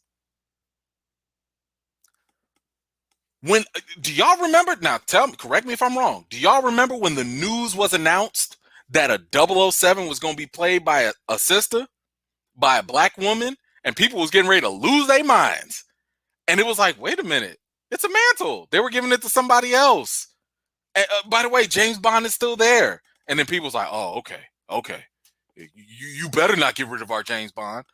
Do y'all remember? Now, correct me if I'm wrong. Do y'all remember when the news was announced that a 007 was going to be played by a sister, by a black woman, and people was getting ready to lose their minds? And it was like, wait a minute, it's a mantle. They were giving it to somebody else. And, by the way, James Bond is still there. And then people was like, oh, okay. You better not get rid of our James Bond.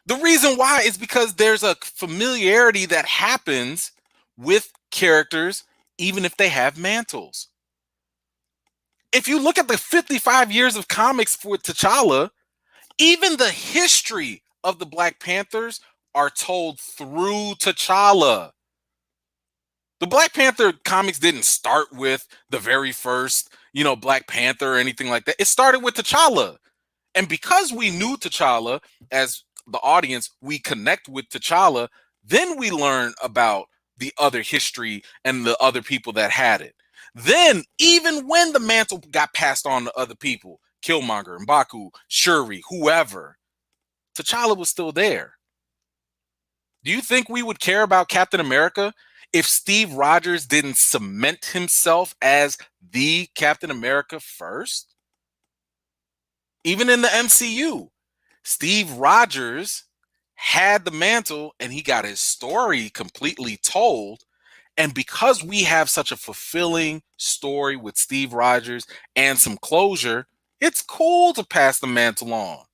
The reason why is because there's a familiarity that happens with characters, even if they have mantles. If you look at the 55 years of comics for T'Challa, even the history of the Black Panthers are told through T'Challa. The Black Panther comics didn't start with the very first, Black Panther or anything like that. It started with T'Challa. And because we knew T'Challa, as the audience, we connect with T'Challa, then we learn about the other history and the other people that had it. Then, even when the mantle got passed on to other people, Killmonger, M'Baku, Shuri, whoever, T'Challa was still there. Do you think we would care about Captain America if Steve Rogers didn't cement himself as the Captain America first? Even in the MCU, Steve Rogers had the mantle and he got his story completely told. And because we have such a fulfilling story with Steve Rogers and some closure, it's cool to pass the mantle on.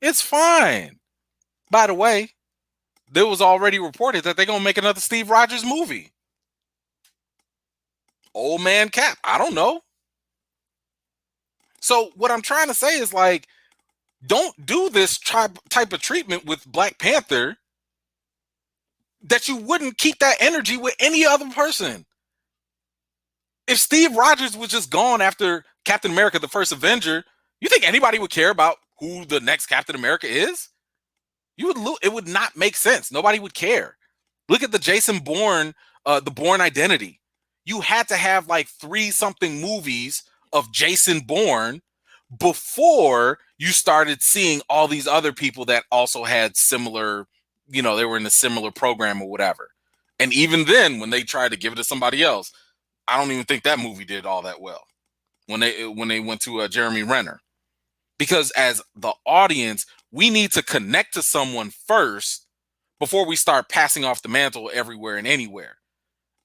It's fine. By the way, there was already reported that they're going to make another Steve Rogers movie. Old Man Cap. I don't know. So what I'm trying to say is, like, don't do this type of treatment with Black Panther that you wouldn't keep that energy with any other person. If Steve Rogers was just gone after Captain America, the first Avenger, you think anybody would care about who the next Captain America is? It would not make sense. Nobody would care. Look at the Jason Bourne, the Bourne Identity. You had to have like 3-something movies of Jason Bourne before you started seeing all these other people that also had similar, they were in a similar program or whatever. And even then, when they tried to give it to somebody else, I don't even think that movie did all that well when they went to Jeremy Renner. Because as the audience, we need to connect to someone first before we start passing off the mantle everywhere and anywhere.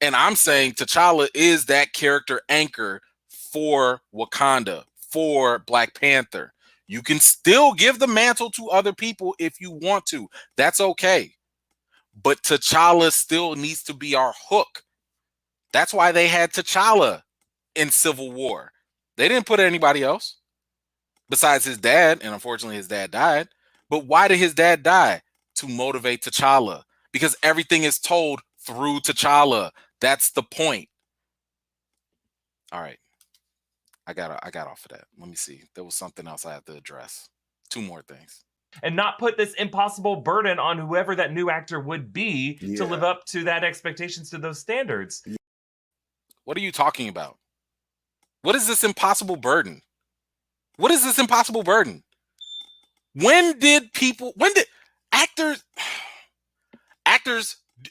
And I'm saying T'Challa is that character anchor for Wakanda, for Black Panther. You can still give the mantle to other people if you want to. That's okay. But T'Challa still needs to be our hook. That's why they had T'Challa in Civil War. They didn't put anybody else besides his dad, and unfortunately his dad died. But why did his dad die? To motivate T'Challa. Because everything is told through T'Challa. That's the point. All right. I got off of that. Let me see. There was something else I had to address. 2 more things. And not put this impossible burden on whoever that new actor would be to live up to that expectations, to those standards. What are you talking about? What is this impossible burden? What is this impossible burden? When did actors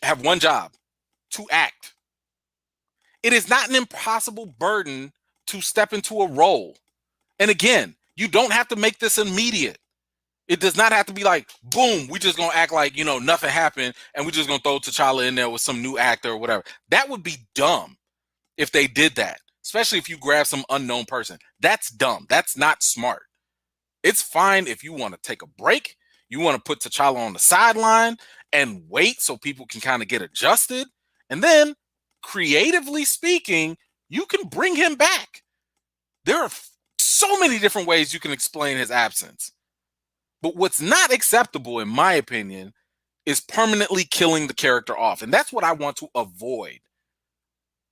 have one job, to act. It is not an impossible burden to step into a role. And again, you don't have to make this immediate. It does not have to be like, boom, we just gonna act like, nothing happened and we're just gonna throw T'Challa in there with some new actor or whatever. That would be dumb if they did that, especially if you grab some unknown person. That's dumb. That's not smart. It's fine if you want to take a break. You want to put T'Challa on the sideline and wait so people can kind of get adjusted. And then, creatively speaking, you can bring him back. There are so many different ways you can explain his absence. But what's not acceptable, in my opinion, is permanently killing the character off. And that's what I want to avoid.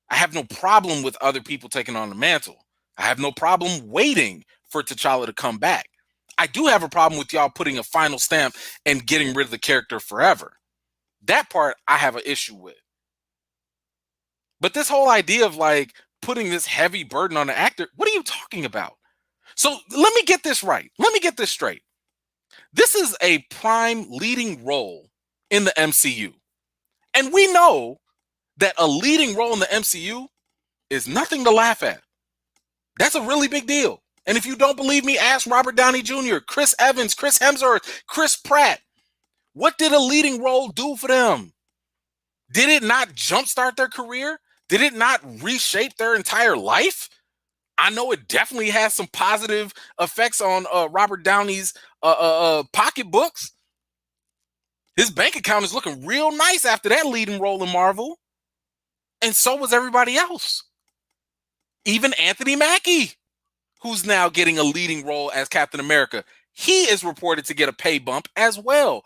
I have no problem with other people taking on the mantle. I have no problem waiting for T'Challa to come back. I do have a problem with y'all putting a final stamp and getting rid of the character forever. That part I have an issue with. But this whole idea of like putting this heavy burden on the actor. What are you talking about? So let me get this right. Let me get this straight. This is a prime leading role in the MCU. And we know that a leading role in the MCU is nothing to laugh at. That's a really big deal. And if you don't believe me, ask Robert Downey Jr., Chris Evans, Chris Hemsworth, Chris Pratt. What did a leading role do for them? Did it not jumpstart their career? Did it not reshape their entire life? I know it definitely has some positive effects on Robert Downey's pocketbooks. His bank account is looking real nice after that leading role in Marvel. And so was everybody else. Even Anthony Mackie, who's now getting a leading role as Captain America. He is reported to get a pay bump as well.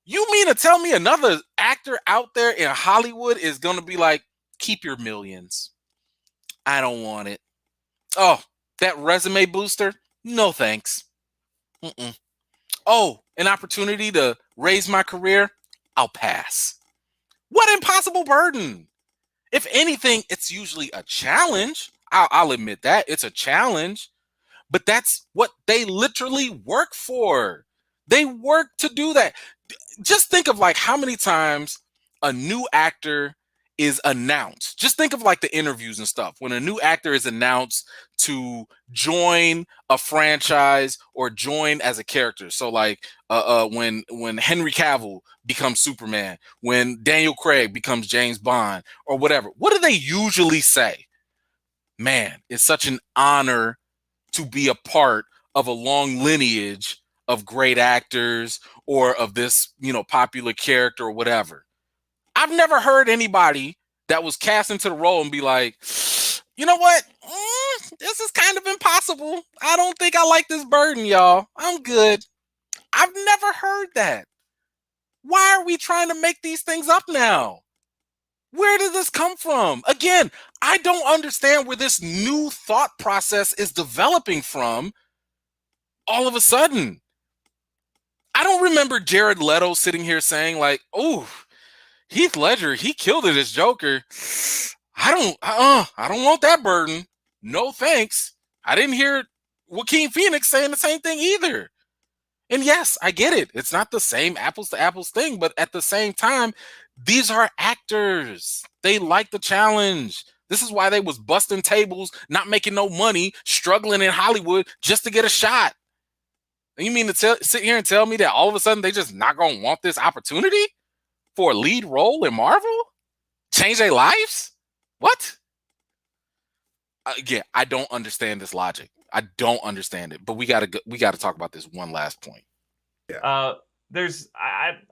You mean to tell me another actor out there in Hollywood is going to be like, keep your millions. I don't want it. Oh, that resume booster? No thanks. Oh, an opportunity to raise my career? I'll pass. What impossible burden. If anything, it's usually a challenge. I'll admit that. It's a challenge. But that's what they literally work for. They work to do that. Just think of like how many times a new actor is announced. Just think of like the interviews and stuff. When a new actor is announced to join a franchise or join as a character. So like when Henry Cavill becomes Superman, when Daniel Craig becomes James Bond or whatever, what do they usually say? Man, it's such an honor to be a part of a long lineage of great actors or of this, popular character or whatever. I've never heard anybody that was cast into the role and be like, you know what? This is kind of impossible. I don't think I like this burden, y'all. I'm good. I've never heard that. Why are we trying to make these things up now? Where did this come from? Again, I don't understand where this new thought process is developing from all of a sudden. I don't remember Jared Leto sitting here saying like, oh, Heath Ledger, he killed it as Joker. I don't want that burden. No thanks. I didn't hear Joaquin Phoenix saying the same thing either. And yes, I get it. It's not the same apples to apples thing, but at the same time, these are actors. They like the challenge. This is why they was busting tables, not making no money, struggling in Hollywood just to get a shot. And you mean to sit here and tell me that all of a sudden they just not gonna want this opportunity for a lead role in Marvel? Change their lives? What? Again, I don't understand this logic. I don't understand it. But we gotta talk about this one last point. Yeah.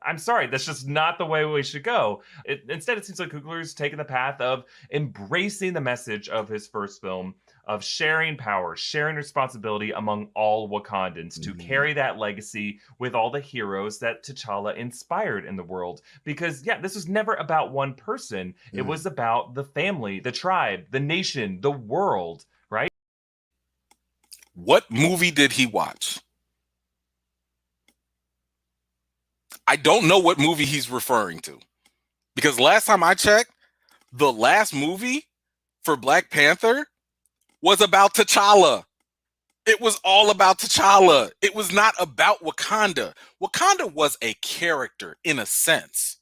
I'm sorry, that's just not the way we should go. Instead, it seems like Coogler's taken the path of embracing the message of his first film, of sharing power, sharing responsibility among all Wakandans to carry that legacy with all the heroes that T'Challa inspired in the world. Because, this was never about one person. It was about the family, the tribe, the nation, the world, right? What movie did he watch? I don't know what movie he's referring to. Because last time I checked, the last movie for Black Panther was about T'Challa. It was all about T'Challa. It was not about Wakanda. Wakanda was a character in a sense,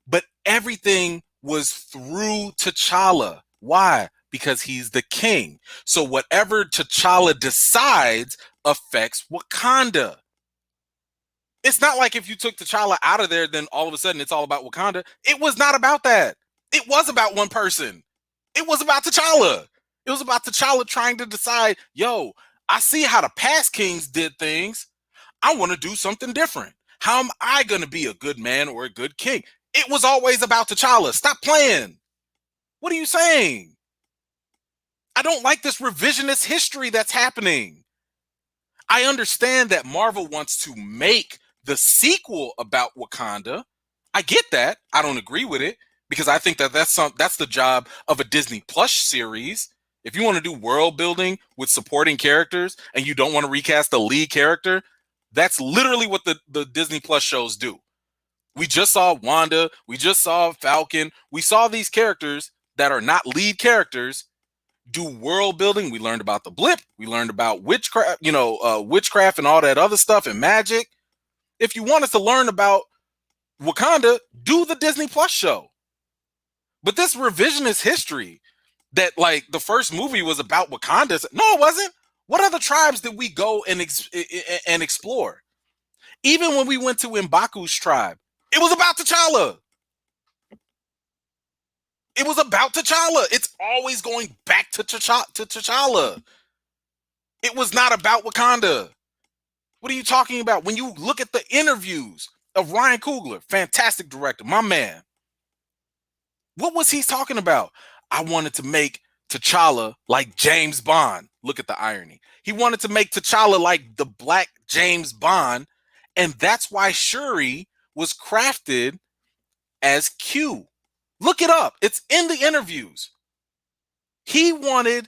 but everything was through T'Challa. Why? Because he's the king. So whatever T'Challa decides affects Wakanda. It's not like if you took T'Challa out of there, then all of a sudden it's all about Wakanda. It was not about that. It was about one person. It was about T'Challa. It was about T'Challa trying to decide, yo, I see how the past kings did things. I want to do something different. How am I going to be a good man or a good king? It was always about T'Challa. Stop playing. What are you saying? I don't like this revisionist history that's happening. I understand that Marvel wants to make the sequel about Wakanda. I get that. I don't agree with it because I think that's the job of a Disney Plus series. If you want to do world building with supporting characters and you don't want to recast the lead character, that's literally what the Disney Plus shows do. We just saw Wanda. We just saw Falcon. We saw these characters that are not lead characters do world building. We learned about the blip. We learned about witchcraft, witchcraft and all that other stuff and magic. If you want us to learn about Wakanda, do the Disney Plus show. But this revisionist history that like the first movie was about Wakanda. No, it wasn't. What other tribes did we go and explore? Even when we went to M'Baku's tribe, it was about T'Challa. It was about T'Challa. It's always going back to T'Challa. It was not about Wakanda. What are you talking about? When you look at the interviews of Ryan Coogler, fantastic director, my man, what was he talking about? I wanted to make T'Challa like James Bond. Look at the irony. He wanted to make T'Challa like the Black James Bond, and that's why Shuri was crafted as Q. Look it up. It's in the interviews. He wanted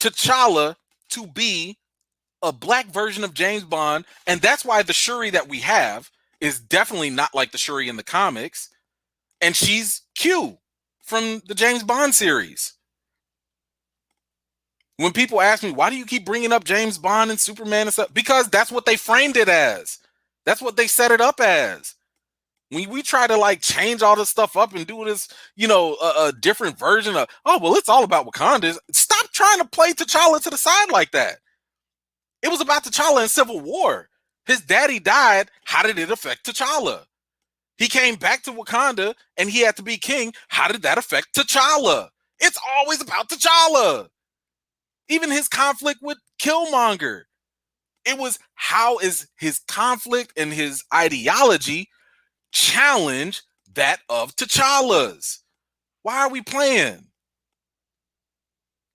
T'Challa to be a black version of James Bond, and that's why the Shuri that we have is definitely not like the Shuri in the comics, and she's Q from the James Bond series. When people ask me, why do you keep bringing up James Bond and Superman and stuff? Because that's what they framed it as. That's what they set it up as. When we try to like change all this stuff up and do this, a different version of, oh, well, it's all about Wakanda. Stop trying to play T'Challa to the side like that. It was about T'Challa in Civil War. His daddy died. How did it affect T'Challa? He came back to Wakanda and he had to be king. How did that affect T'Challa? It's always about T'Challa. Even his conflict with Killmonger. It was how is his conflict and his ideology challenge that of T'Challa's? Why are we playing?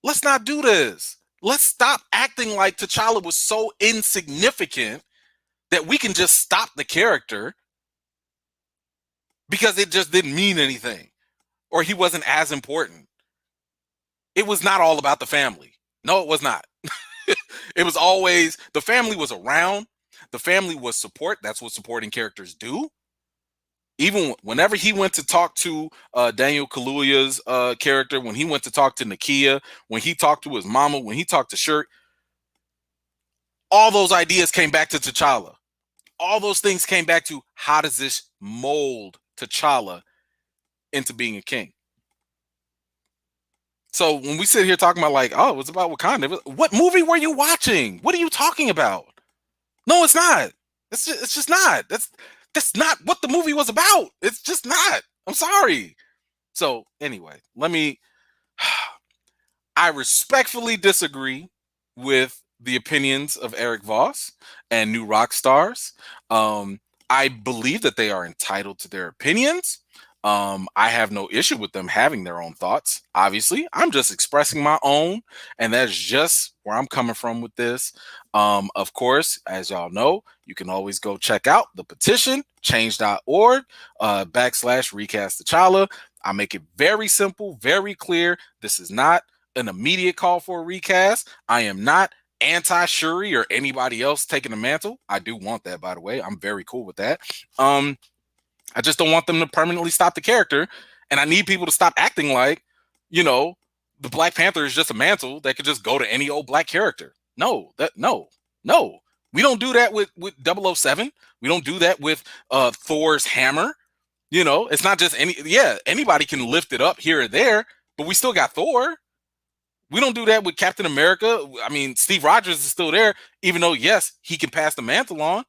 Let's not do this. Let's stop acting like T'Challa was so insignificant that we can just stop the character because it just didn't mean anything or he wasn't as important. It was not all about the family. No, it was not. It was always, the family was around. The family was support. That's what supporting characters do. Even whenever he went to talk to Daniel Kaluuya's character, when he went to talk to Nakia, when he talked to his mama, when he talked to Shuri, all those ideas came back to T'Challa. All those things came back to how does this mold T'Challa into being a king? So when we sit here talking about like, oh, it's about Wakanda. What movie were you watching? What are you talking about? No, it's not. It's just not. That's not what the movie was about. It's just not. I'm sorry. So anyway, I respectfully disagree with the opinions of Eric Voss and New Rock Stars. I believe that they are entitled to their opinions. I have no issue with them having their own thoughts. Obviously, I'm just expressing my own, and that's just where I'm coming from with this. Of course, as y'all know, you can always go check out the petition, change.org, /recast T'Challa. I make it very simple, very clear. This is not an immediate call for a recast. I am not anti-Shuri or anybody else taking the mantle. I do want that, by the way. I'm very cool with that. I just don't want them to permanently stop the character. And I need people to stop acting like, the Black Panther is just a mantle that could just go to any old black character. No. We don't do that with 007. We don't do that with Thor's hammer. It's not just anybody can lift it up here or there, but we still got Thor. We don't do that with Captain America. I mean, Steve Rogers is still there, even though, yes, he can pass the mantle on.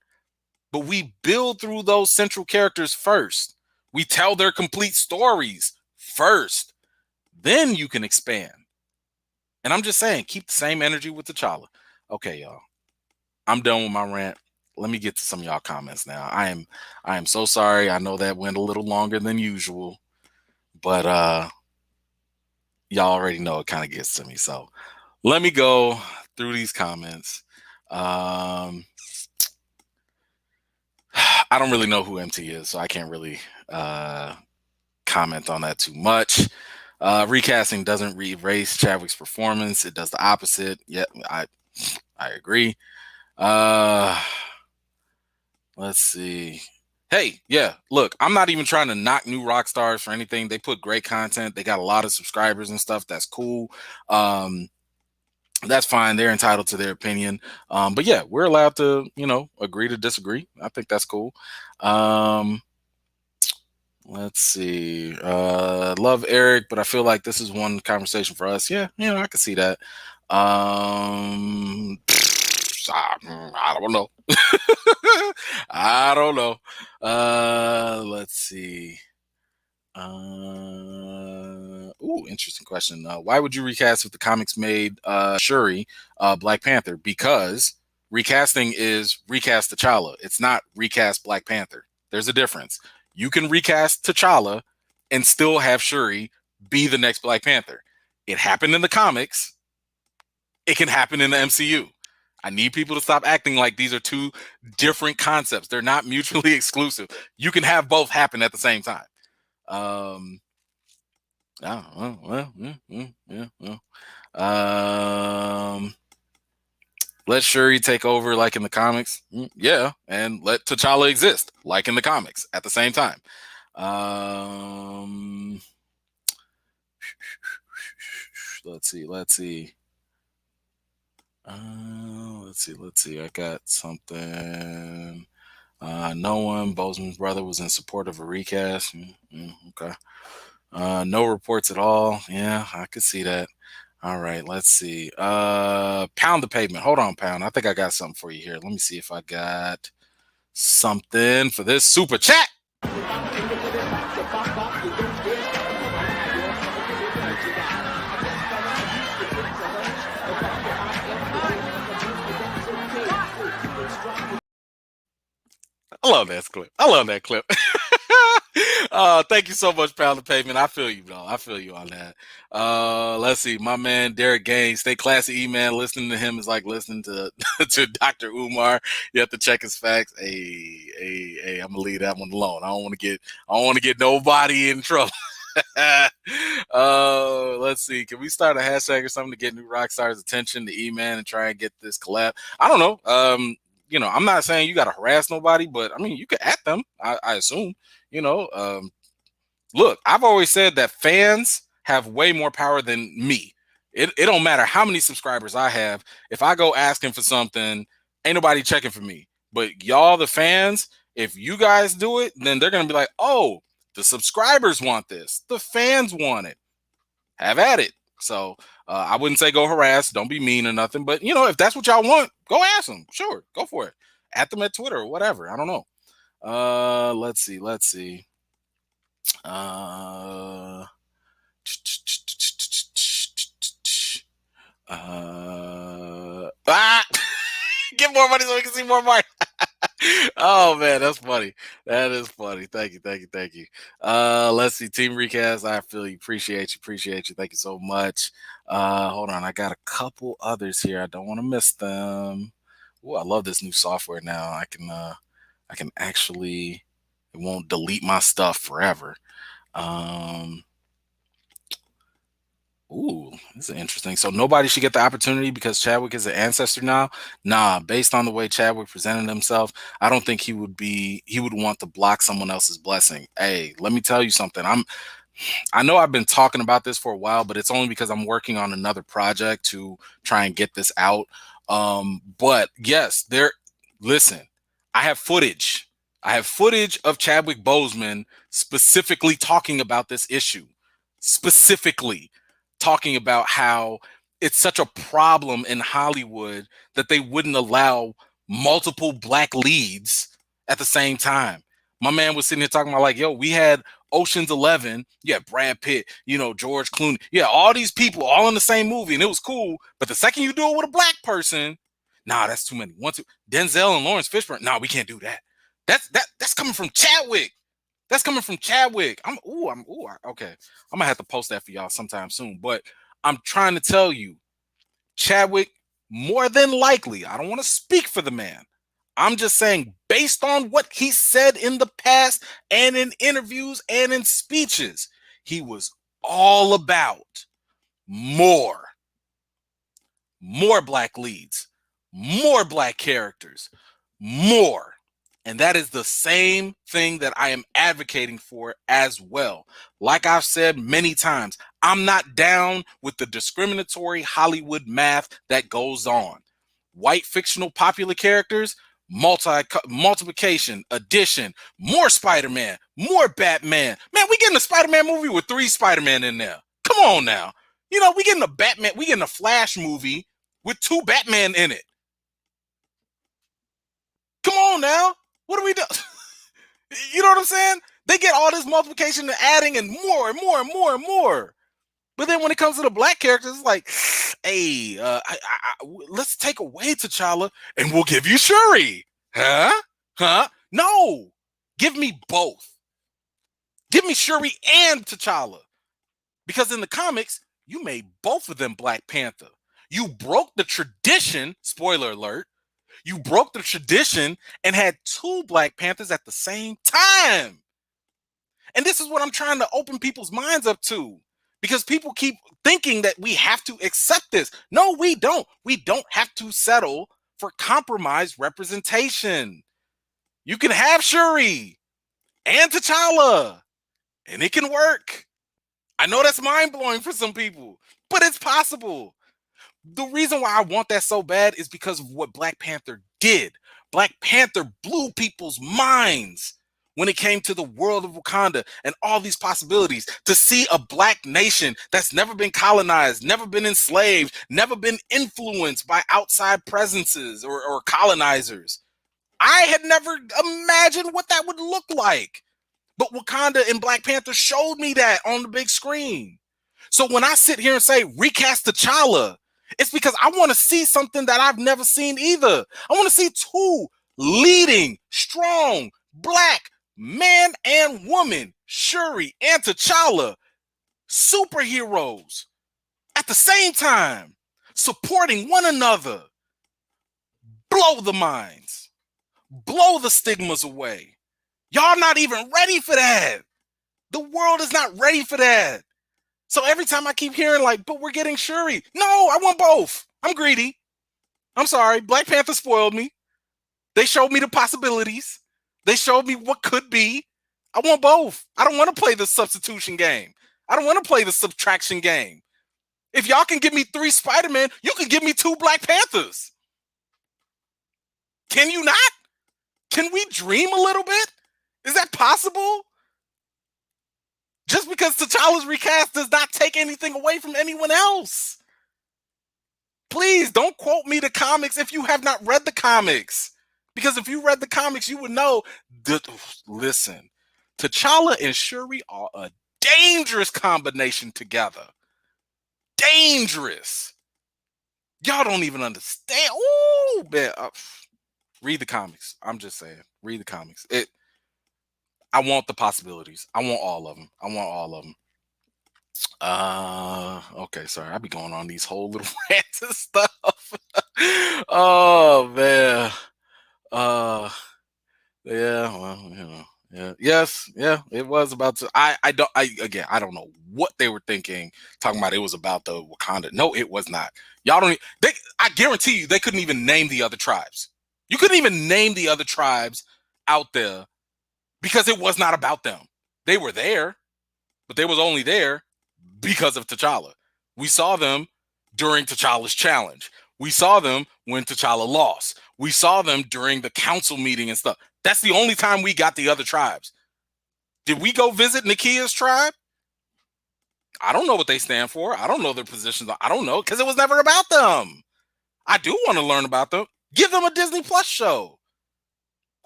But we build through those central characters first. We tell their complete stories first. Then you can expand. And I'm just saying, keep the same energy with T'Challa. Okay, y'all. I'm done with my rant. Let me get to some of y'all comments now. I am so sorry. I know that went a little longer than usual. But y'all already know it kind of gets to me. So let me go through these comments. I don't really know who MT is, so I can't really comment on that too much. Recasting doesn't erase Chadwick's performance. It does the opposite. Yeah, I agree. Let's see. Hey, yeah, look, I'm not even trying to knock new rock stars for anything. They put great content. They got a lot of subscribers and stuff. That's cool. That's fine. They're entitled to their opinion. But yeah, we're allowed to, agree to disagree. I think that's cool. Let's see. Love Eric, but I feel like this is one conversation for us. Yeah, I can see that. I don't know. I don't know. Let's see. Interesting question. Why would you recast if the comics made Shuri Black Panther? Because recasting is recast T'Challa. It's not recast Black Panther. There's a difference. You can recast T'Challa and still have Shuri be the next Black Panther. It happened in the comics. It can happen in the MCU. I need people to stop acting like these are two different concepts. They're not mutually exclusive. You can have both happen at the same time. Let Shuri take over like in the comics. Yeah. And let T'Challa exist like in the comics at the same time. Let's see. Let's see. I got something. No one. Bozeman's brother was in support of a recast. Okay. No reports at all. Yeah, I could see that. All right, let's see. Pound the pavement. Hold on, Pound. I think I got something for you here. Let me see if I got something for this super chat. I love that clip. Thank you so much, Pound the Pavement. I feel you, bro. I feel you on that. Let's see. My man, Derek Gaines. Stay classy, E-Man. Listening to him is like listening to to Dr. Umar. You have to check his facts. Hey, I'm gonna leave that one alone. I don't want to get nobody in trouble. Let's see. Can we start a hashtag or something to get new rock stars' attention to E-Man and try and get this collab? I don't know. I'm not saying you got to harass nobody, but I mean, you could at them. I assume. Look, I've always said that fans have way more power than me. It don't matter how many subscribers I have. If I go asking for something, ain't nobody checking for me. But y'all, the fans, if you guys do it, then they're gonna be like, oh, the subscribers want this. The fans want it. Have at it. So I wouldn't say go harass. Don't be mean or nothing. But, if that's what y'all want, go ask them. Sure, go for it. At them at Twitter or whatever. I don't know. Let's see. Get more money so we can see more money. Oh man, that's funny. That is funny. Thank you. Let's see. Team Recast. I feel you. Appreciate you. Thank you so much. Hold on. I got a couple others here. I don't want to miss them. Oh, I love this new software now. I can actually, it won't delete my stuff forever. This is interesting. So nobody should get the opportunity because Chadwick is an ancestor now. Nah, based on the way Chadwick presented himself, I don't think he would want to block someone else's blessing. Hey, let me tell you something. I know I've been talking about this for a while, but it's only because I'm working on another project to try and get this out. But yes, listen, I have footage. Of Chadwick Boseman specifically talking about this issue. Specifically talking about how it's such a problem in Hollywood that they wouldn't allow multiple black leads at the same time. My man was sitting here talking about like, yo, we had Ocean's 11, yeah, Brad Pitt, George Clooney, yeah, all these people all in the same movie, and it was cool. But the second you do it with a black person, nah, that's too many. Denzel and Lawrence Fishburne, nah, we can't do that. That's coming from Chadwick. That's coming from Chadwick. Okay. I'm gonna have to post that for y'all sometime soon. But I'm trying to tell you, Chadwick, more than likely, I don't want to speak for the man. I'm just saying, based on what he said in the past and in interviews and in speeches, he was all about more black leads, more black characters, more. And that is the same thing that I am advocating for as well. Like I've said many times, I'm not down with the discriminatory Hollywood math that goes on. White fictional popular characters, multiplication, addition, more Spider-Man, more Batman. Man, we getting a Spider-Man movie with 3 Spider-Man in there. Come on now. You know, we getting a Flash movie with 2 Batman in it. Come on now. What do we do? You know what I'm saying? They get all this multiplication and adding and more and more and more and more. But then when it comes to the black characters, it's like, hey, let's take away T'Challa and we'll give you Shuri. Huh? No. Give me both. Give me Shuri and T'Challa. Because in the comics, you made both of them Black Panther. You broke the tradition, spoiler alert, you broke the tradition and had 2 Black Panthers at the same time. And this is what I'm trying to open people's minds up to. Because people keep thinking that we have to accept this. No, we don't. We don't have to settle for compromised representation. You can have Shuri and T'Challa, and it can work. I know that's mind-blowing for some people, but it's possible. The reason why I want that so bad is because of what Black Panther did. Black Panther blew people's minds when it came to the world of Wakanda and all these possibilities. To see a black nation that's never been colonized, never been enslaved, never been influenced by outside presences or colonizers. I had never imagined what that would look like. But Wakanda and Black Panther showed me that on the big screen. So when I sit here and say recast T'Challa, it's because I want to see something that I've never seen either. I want to see 2 leading, strong, black man and woman, Shuri and T'Challa, superheroes at the same time, supporting one another. Blow the minds. Blow the stigmas away. Y'all not even ready for that. The world is not ready for that. So every time I keep hearing like, but we're getting Shuri. No, I want both. I'm greedy. I'm sorry. Black Panther spoiled me. They showed me the possibilities. They showed me what could be. I want both. I don't want to play the substitution game. I don't want to play the subtraction game. If y'all can give me 3 Spider-Man, you can give me 2 Black Panthers. Can you not? Can we dream a little bit? Is that possible? Just because T'Challa's recast does not take anything away from anyone else. Please don't quote me the comics if you have not read the comics. Because if you read the comics, you would know that, listen, T'Challa and Shuri are a dangerous combination together. Dangerous. Y'all don't even understand. Ooh, man. Read the comics. I'm just saying. Read the comics. I want the possibilities. I want all of them. I want all of them. Okay, sorry. I be going on these whole little rants and stuff. Oh man. Yeah, well, you know. Yeah, yes, yeah, it was about to. I don't know what they were thinking, talking about it was about the Wakanda. No, it was not. Y'all don't. I guarantee you, they couldn't even name the other tribes. You couldn't even name the other tribes out there because it was not about them. They were there, but they was only there because of T'Challa. We saw them during T'Challa's challenge. We saw them when T'Challa lost. We saw them during the council meeting and stuff. That's the only time we got the other tribes. Did we go visit Nakia's tribe? I don't know what they stand for. I don't know their positions. I don't know because it was never about them. I do want to learn about them. Give them a Disney Plus show.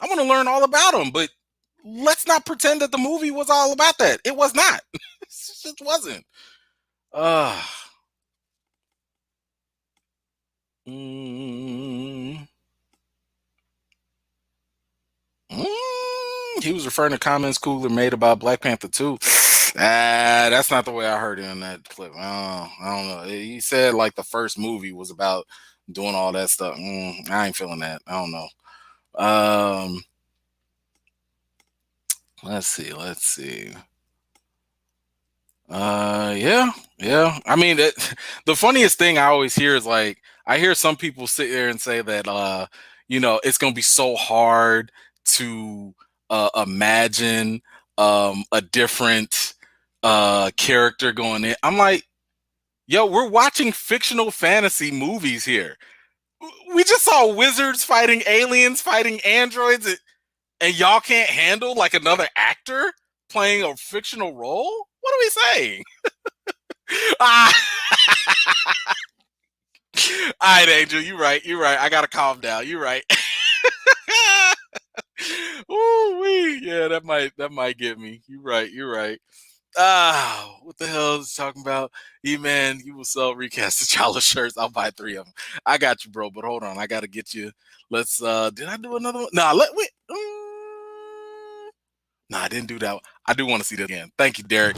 I want to learn all about them, but let's not pretend that the movie was all about that. It was not. It just wasn't. He was referring to comments Coogler made about Black Panther 2. That's not the way I heard it in that clip. I don't know. He said like the first movie was about doing all that stuff. I ain't feeling that. I don't know. Let's see. Yeah. I mean, the funniest thing I always hear is like, I hear some people sit there and say that, it's going to be so hard to imagine a different character going in. I'm like, yo, we're watching fictional fantasy movies here. We just saw wizards fighting aliens, fighting androids, and y'all can't handle like another actor playing a fictional role? What are we saying? All right, Angel, you're right. You're right. I gotta calm down. You're right. Ooh, yeah, that might get me. You're right. You're right. What the hell is he talking about? E-Man, you will sell recast T'Challa shirts. I'll buy 3 of them. I got you, bro. But hold on, I gotta get you. Let's. Did I do another one? Nah, wait. Nah, I didn't do that one. I do want to see that again. Thank you, Derek.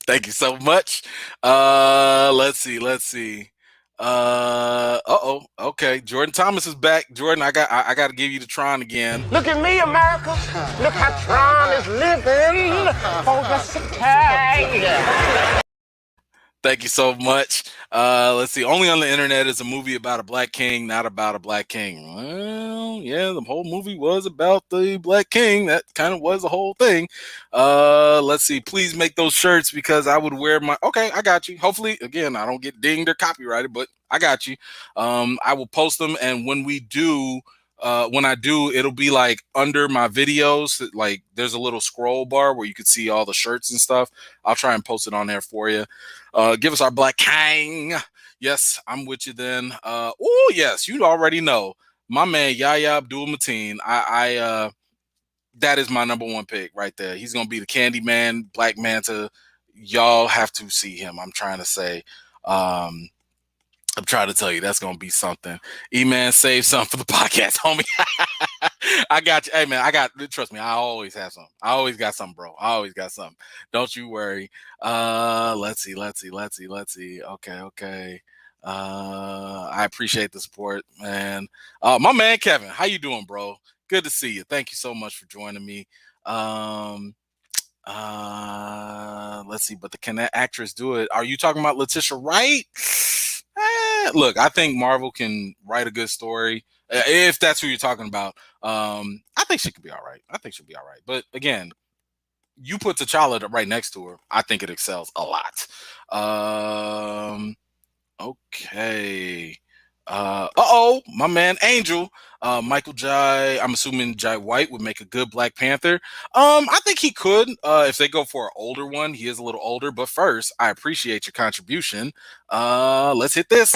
Thank you so much. Let's see. Okay. Jordan Thomas is back. Jordan, I got to give you the Tron again. Look at me, America. Look how Tron is living for the city. Thank you so much. Let's see. Only on the internet is a movie about a black king, not about a black king. Well, yeah, the whole movie was about the black king. That kind of was the whole thing. Let's see. Please make those shirts because I would wear my. Okay, I got you. Hopefully, again, I don't get dinged or copyrighted, but I got you. I will post them, and when we do. When I do, it'll be like under my videos, like there's a little scroll bar where you can see all the shirts and stuff. I'll try and post it on there for you. Give us our Black King. Yes, I'm with you then. Oh, yes, you already know. My man, Yahya Abdul-Mateen. That is my number 1 pick right there. He's going to be the Candyman, Black Manta. Y'all have to see him. I'm trying to say. I'm trying to tell you that's gonna be something. E-Man, save something for the podcast, homie. I got you. Hey man, trust me, I always have some. I always got something, bro. I always got something. Don't you worry. Let's see. Okay. I appreciate the support, man. My man Kevin, how you doing, bro? Good to see you. Thank you so much for joining me. Let's see, but can that actress do it? Are you talking about Letitia Wright? Look, I think Marvel can write a good story if that's who you're talking about. I think she could be all right. I think she'll be all right. But again, you put T'Challa right next to her, I think it excels a lot. Okay. My man Angel, Michael Jai. I'm assuming Jai White would make a good Black Panther. I think he could if they go for an older one. He is a little older, but first, I appreciate your contribution. Let's hit this.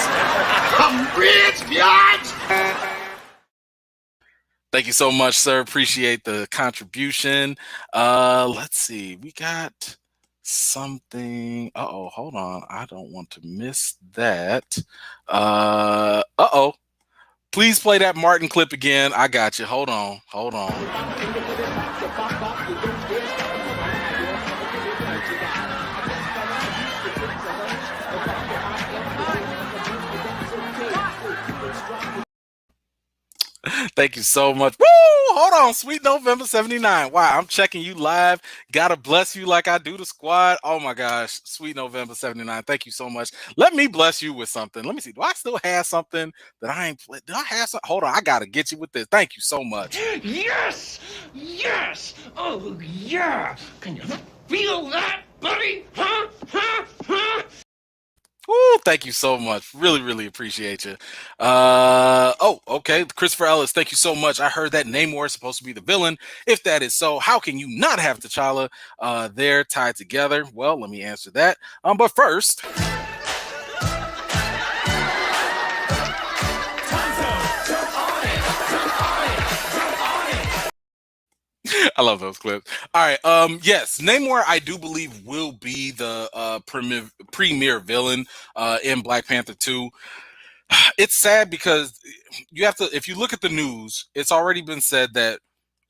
Thank you so much, sir. Appreciate the contribution. Let's see. We got something. Hold on. I don't want to miss that. Please play that Martin clip again. I got you. Hold on. Thank you so much. Woo! Hold on, Sweet November 79. Wow, I'm checking you live. Gotta bless you like I do the squad. Oh my gosh, Sweet November 79. Thank you so much. Let me bless you with something. Let me see. Do I still have something that I ain't played? Do I have something? Hold on, I gotta get you with this. Thank you so much. Yes! Oh, yeah! Can you feel that, buddy? Huh? Ooh, thank you so much. Really, really appreciate you. Okay. Christopher Ellis, thank you so much. I heard that Namor is supposed to be the villain. If that is so, how can you not have T'Challa there tied together? Well, let me answer that. But first. I love those clips. All right. Yes, Namor, I do believe will be the premier villain in Black Panther 2. It's sad because you have to, if you look at the news, it's already been said that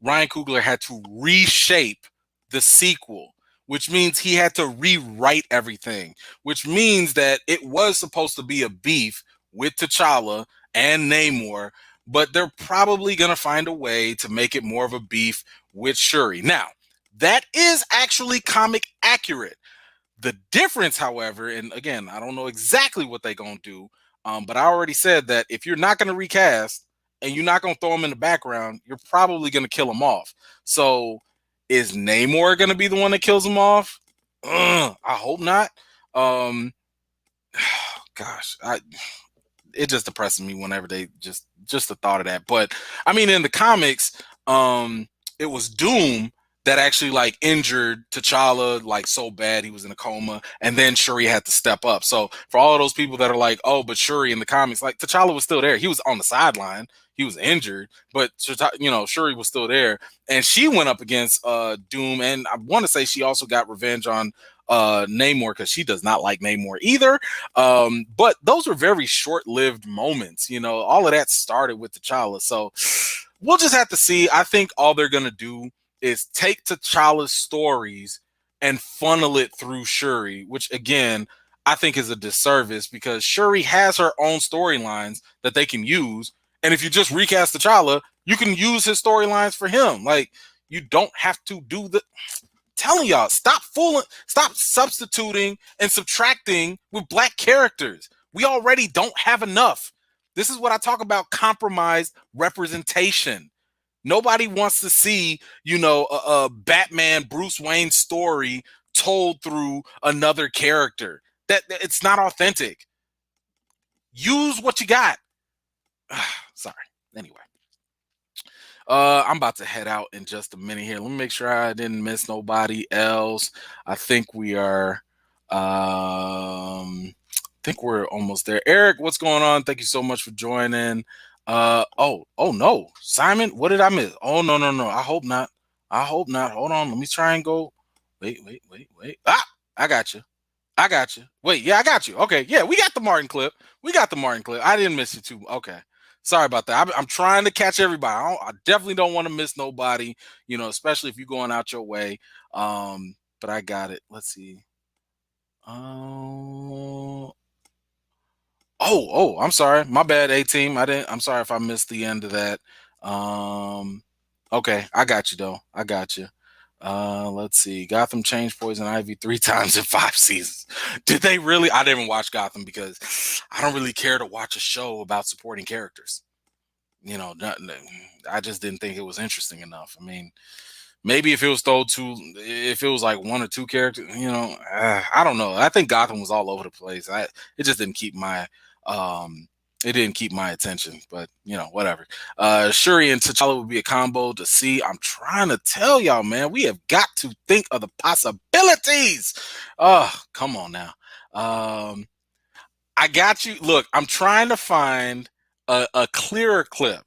Ryan Coogler had to reshape the sequel, which means he had to rewrite everything, which means that it was supposed to be a beef with T'Challa and Namor, but they're probably going to find a way to make it more of a beef with Shuri. Now, That is actually comic accurate. The difference, however, and again, I don't know exactly what they're gonna do, but I already said that if you're not gonna recast and you're not gonna throw him in the background, you're probably gonna kill him off. So, is Namor gonna be the one that kills him off? I hope not. Gosh, it just depresses me whenever they just the thought of that. But I mean, in the comics, it was Doom that actually like injured T'Challa like so bad he was in a coma, and then Shuri had to step up. So for all of those people that are like, oh, but Shuri in the comics, like T'Challa was still there. He was on the sideline. He was injured, but Shuri was still there, and she went up against Doom, and I want to say she also got revenge on Namor because she does not like Namor either. But those were very short-lived moments. All of that started with T'Challa, so we'll just have to see. I think all they're gonna do is take T'Challa's stories and funnel it through Shuri, which again I think is a disservice because Shuri has her own storylines that they can use, and if you just recast T'Challa, you can use his storylines for him. Like, you don't have to do the. Telling y'all, stop substituting and subtracting with black characters. We already don't have enough. This is what I talk about: compromised representation. Nobody wants to see, a Batman Bruce Wayne story told through another character. That it's not authentic. Use what you got. Sorry. Anyway. I'm about to head out in just a minute here. Let me make sure I didn't miss nobody else. I think we are almost there. Eric, what's going on? Thank you so much for joining. Oh no. Simon, what did I miss? Oh no. I hope not. Hold on. Let me try and go. Wait. Ah, I got you. Wait, yeah, I got you. Okay, yeah, we got the Martin clip. I didn't miss you too. Okay. Sorry about that. I'm trying to catch everybody. I definitely don't want to miss nobody, especially if you're going out your way. But I got it. Let's see. Oh, I'm sorry. My bad, A-Team. I'm sorry if I missed the end of that. Okay, I got you though. I got you. Let's see. Gotham changed Poison Ivy 3 times in 5 seasons. Did they really? I didn't watch Gotham because I don't really care to watch a show about supporting characters. I just didn't think it was interesting enough. I mean, maybe if it was like 1 or 2 characters, I don't know. I think Gotham was all over the place. It just didn't keep my attention, but whatever. Shuri and T'Challa would be a combo to see. I'm trying to tell y'all, man, we have got to think of the possibilities. Oh, come on now. I got you. Look, I'm trying to find a clearer clip.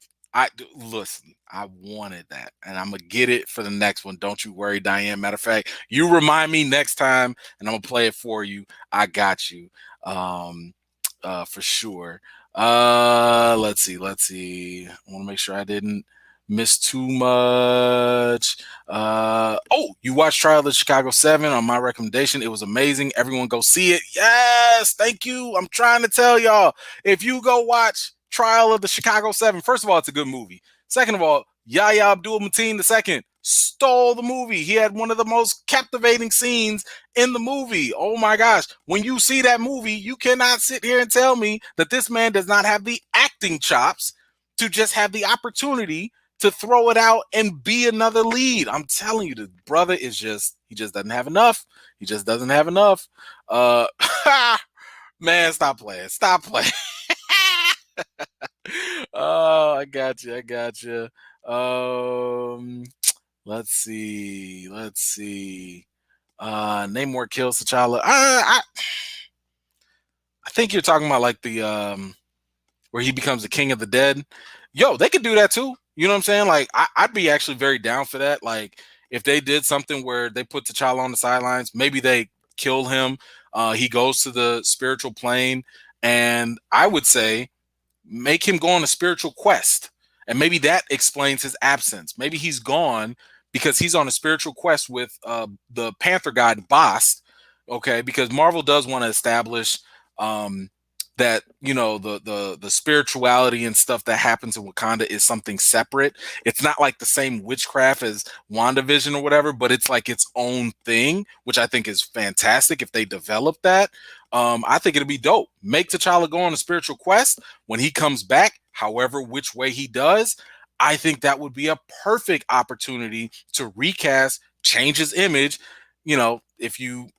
Listen, I wanted that, and I'm gonna get it for the next one. Don't you worry, Diane. Matter of fact, you remind me next time, and I'm gonna play it for you. I got you, for sure. Let's see. I want to make sure I didn't miss too much. You watched Trial of the Chicago 7 on my recommendation. It was amazing. Everyone go see it. Yes, thank you. I'm trying to tell y'all, if you go watch Trial of the Chicago 7, first of all, it's a good movie. Second of all, Yahya Abdul-Mateen II stole the movie. He had one of the most captivating scenes in the movie. Oh my gosh. When you see that movie, you cannot sit here and tell me that this man does not have the acting chops to just have the opportunity to throw it out and be another lead. I'm telling you, the brother he just doesn't have enough. He just doesn't have enough. Man, stop playing. Oh, I got you. Let's see. Namor kills T'Challa. I think you're talking about like the where he becomes the king of the dead. Yo, they could do that too. You know what I'm saying? Like, I'd be actually very down for that. Like, if they did something where they put T'Challa on the sidelines, maybe they kill him. He goes to the spiritual plane, and I would say make him go on a spiritual quest. And maybe that explains his absence. Maybe he's gone because he's on a spiritual quest with the Panther god Bast. Okay, because Marvel does want to establish that the spirituality and stuff that happens in Wakanda is something separate. It's not like the same witchcraft as WandaVision or whatever, but it's like its own thing, which I think is fantastic if they develop that. I think it'd be dope. Make T'Challa go on a spiritual quest when he comes back, however which way he does. I think that would be a perfect opportunity to recast, change his image. If you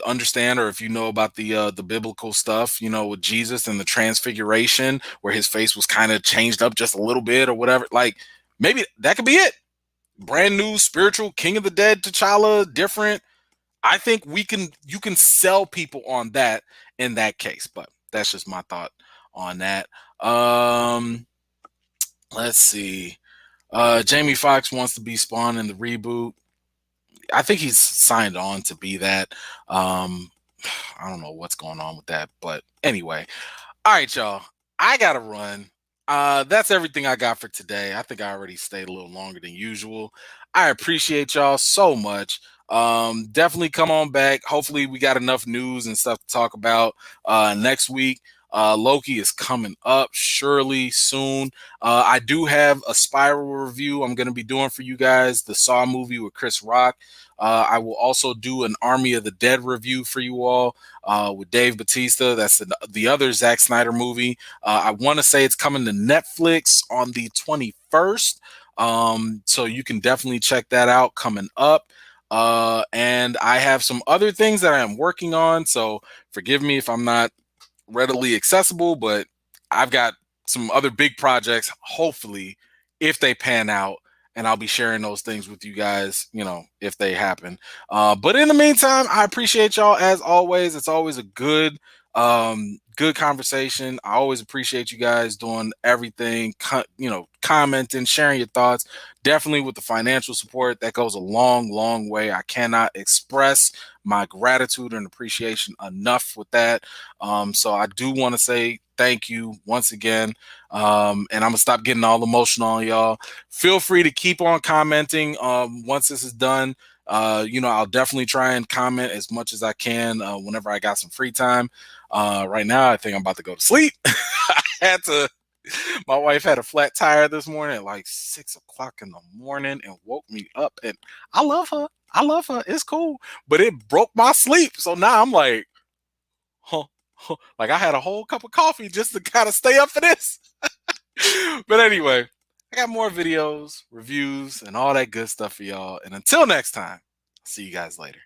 understand or if you know about the biblical stuff, with Jesus and the transfiguration where his face was kind of changed up just a little bit or whatever, like maybe that could be it. Brand new spiritual King of the Dead T'Challa, different. I think you can sell people on that in that case, but that's just my thought on that. Let's see. Jamie Foxx wants to be Spawn in the reboot. I think he's signed on to be that. I don't know what's going on with that, but anyway. All right, y'all. I gotta run. That's everything I got for today. I think I already stayed a little longer than usual. I appreciate y'all so much. Definitely come on back. Hopefully, we got enough news and stuff to talk about next week. Loki is coming up surely soon. I do have a Spiral review I'm going to be doing for you guys, the Saw movie with Chris Rock. I will also do an Army of the Dead review for you all with Dave Bautista. That's the other Zack Snyder movie. I want to say it's coming to Netflix on the 21st. So you can definitely check that out coming up. And I have some other things that I am working on. So forgive me if I'm not readily accessible, but I've got some other big projects, hopefully, if they pan out, and I'll be sharing those things with you guys, if they happen. But in the meantime, I appreciate y'all as always. It's always a good conversation. I always appreciate you guys doing everything, commenting, sharing your thoughts. Definitely with the financial support, that goes a long, long way. I cannot express my gratitude and appreciation enough with that. So I do want to say thank you once again. And I'm gonna stop getting all emotional on y'all. Feel free to keep on commenting once this is done. I'll definitely try and comment as much as I can whenever I got some free time. Right now, I think I'm about to go to sleep. My wife had a flat tire this morning at like 6 o'clock in the morning and woke me up. And I love her. I love her. It's cool. But it broke my sleep. So now I'm like, like I had a whole cup of coffee just to kind of stay up for this. But anyway, I got more videos, reviews, and all that good stuff for y'all. And until next time, see you guys later.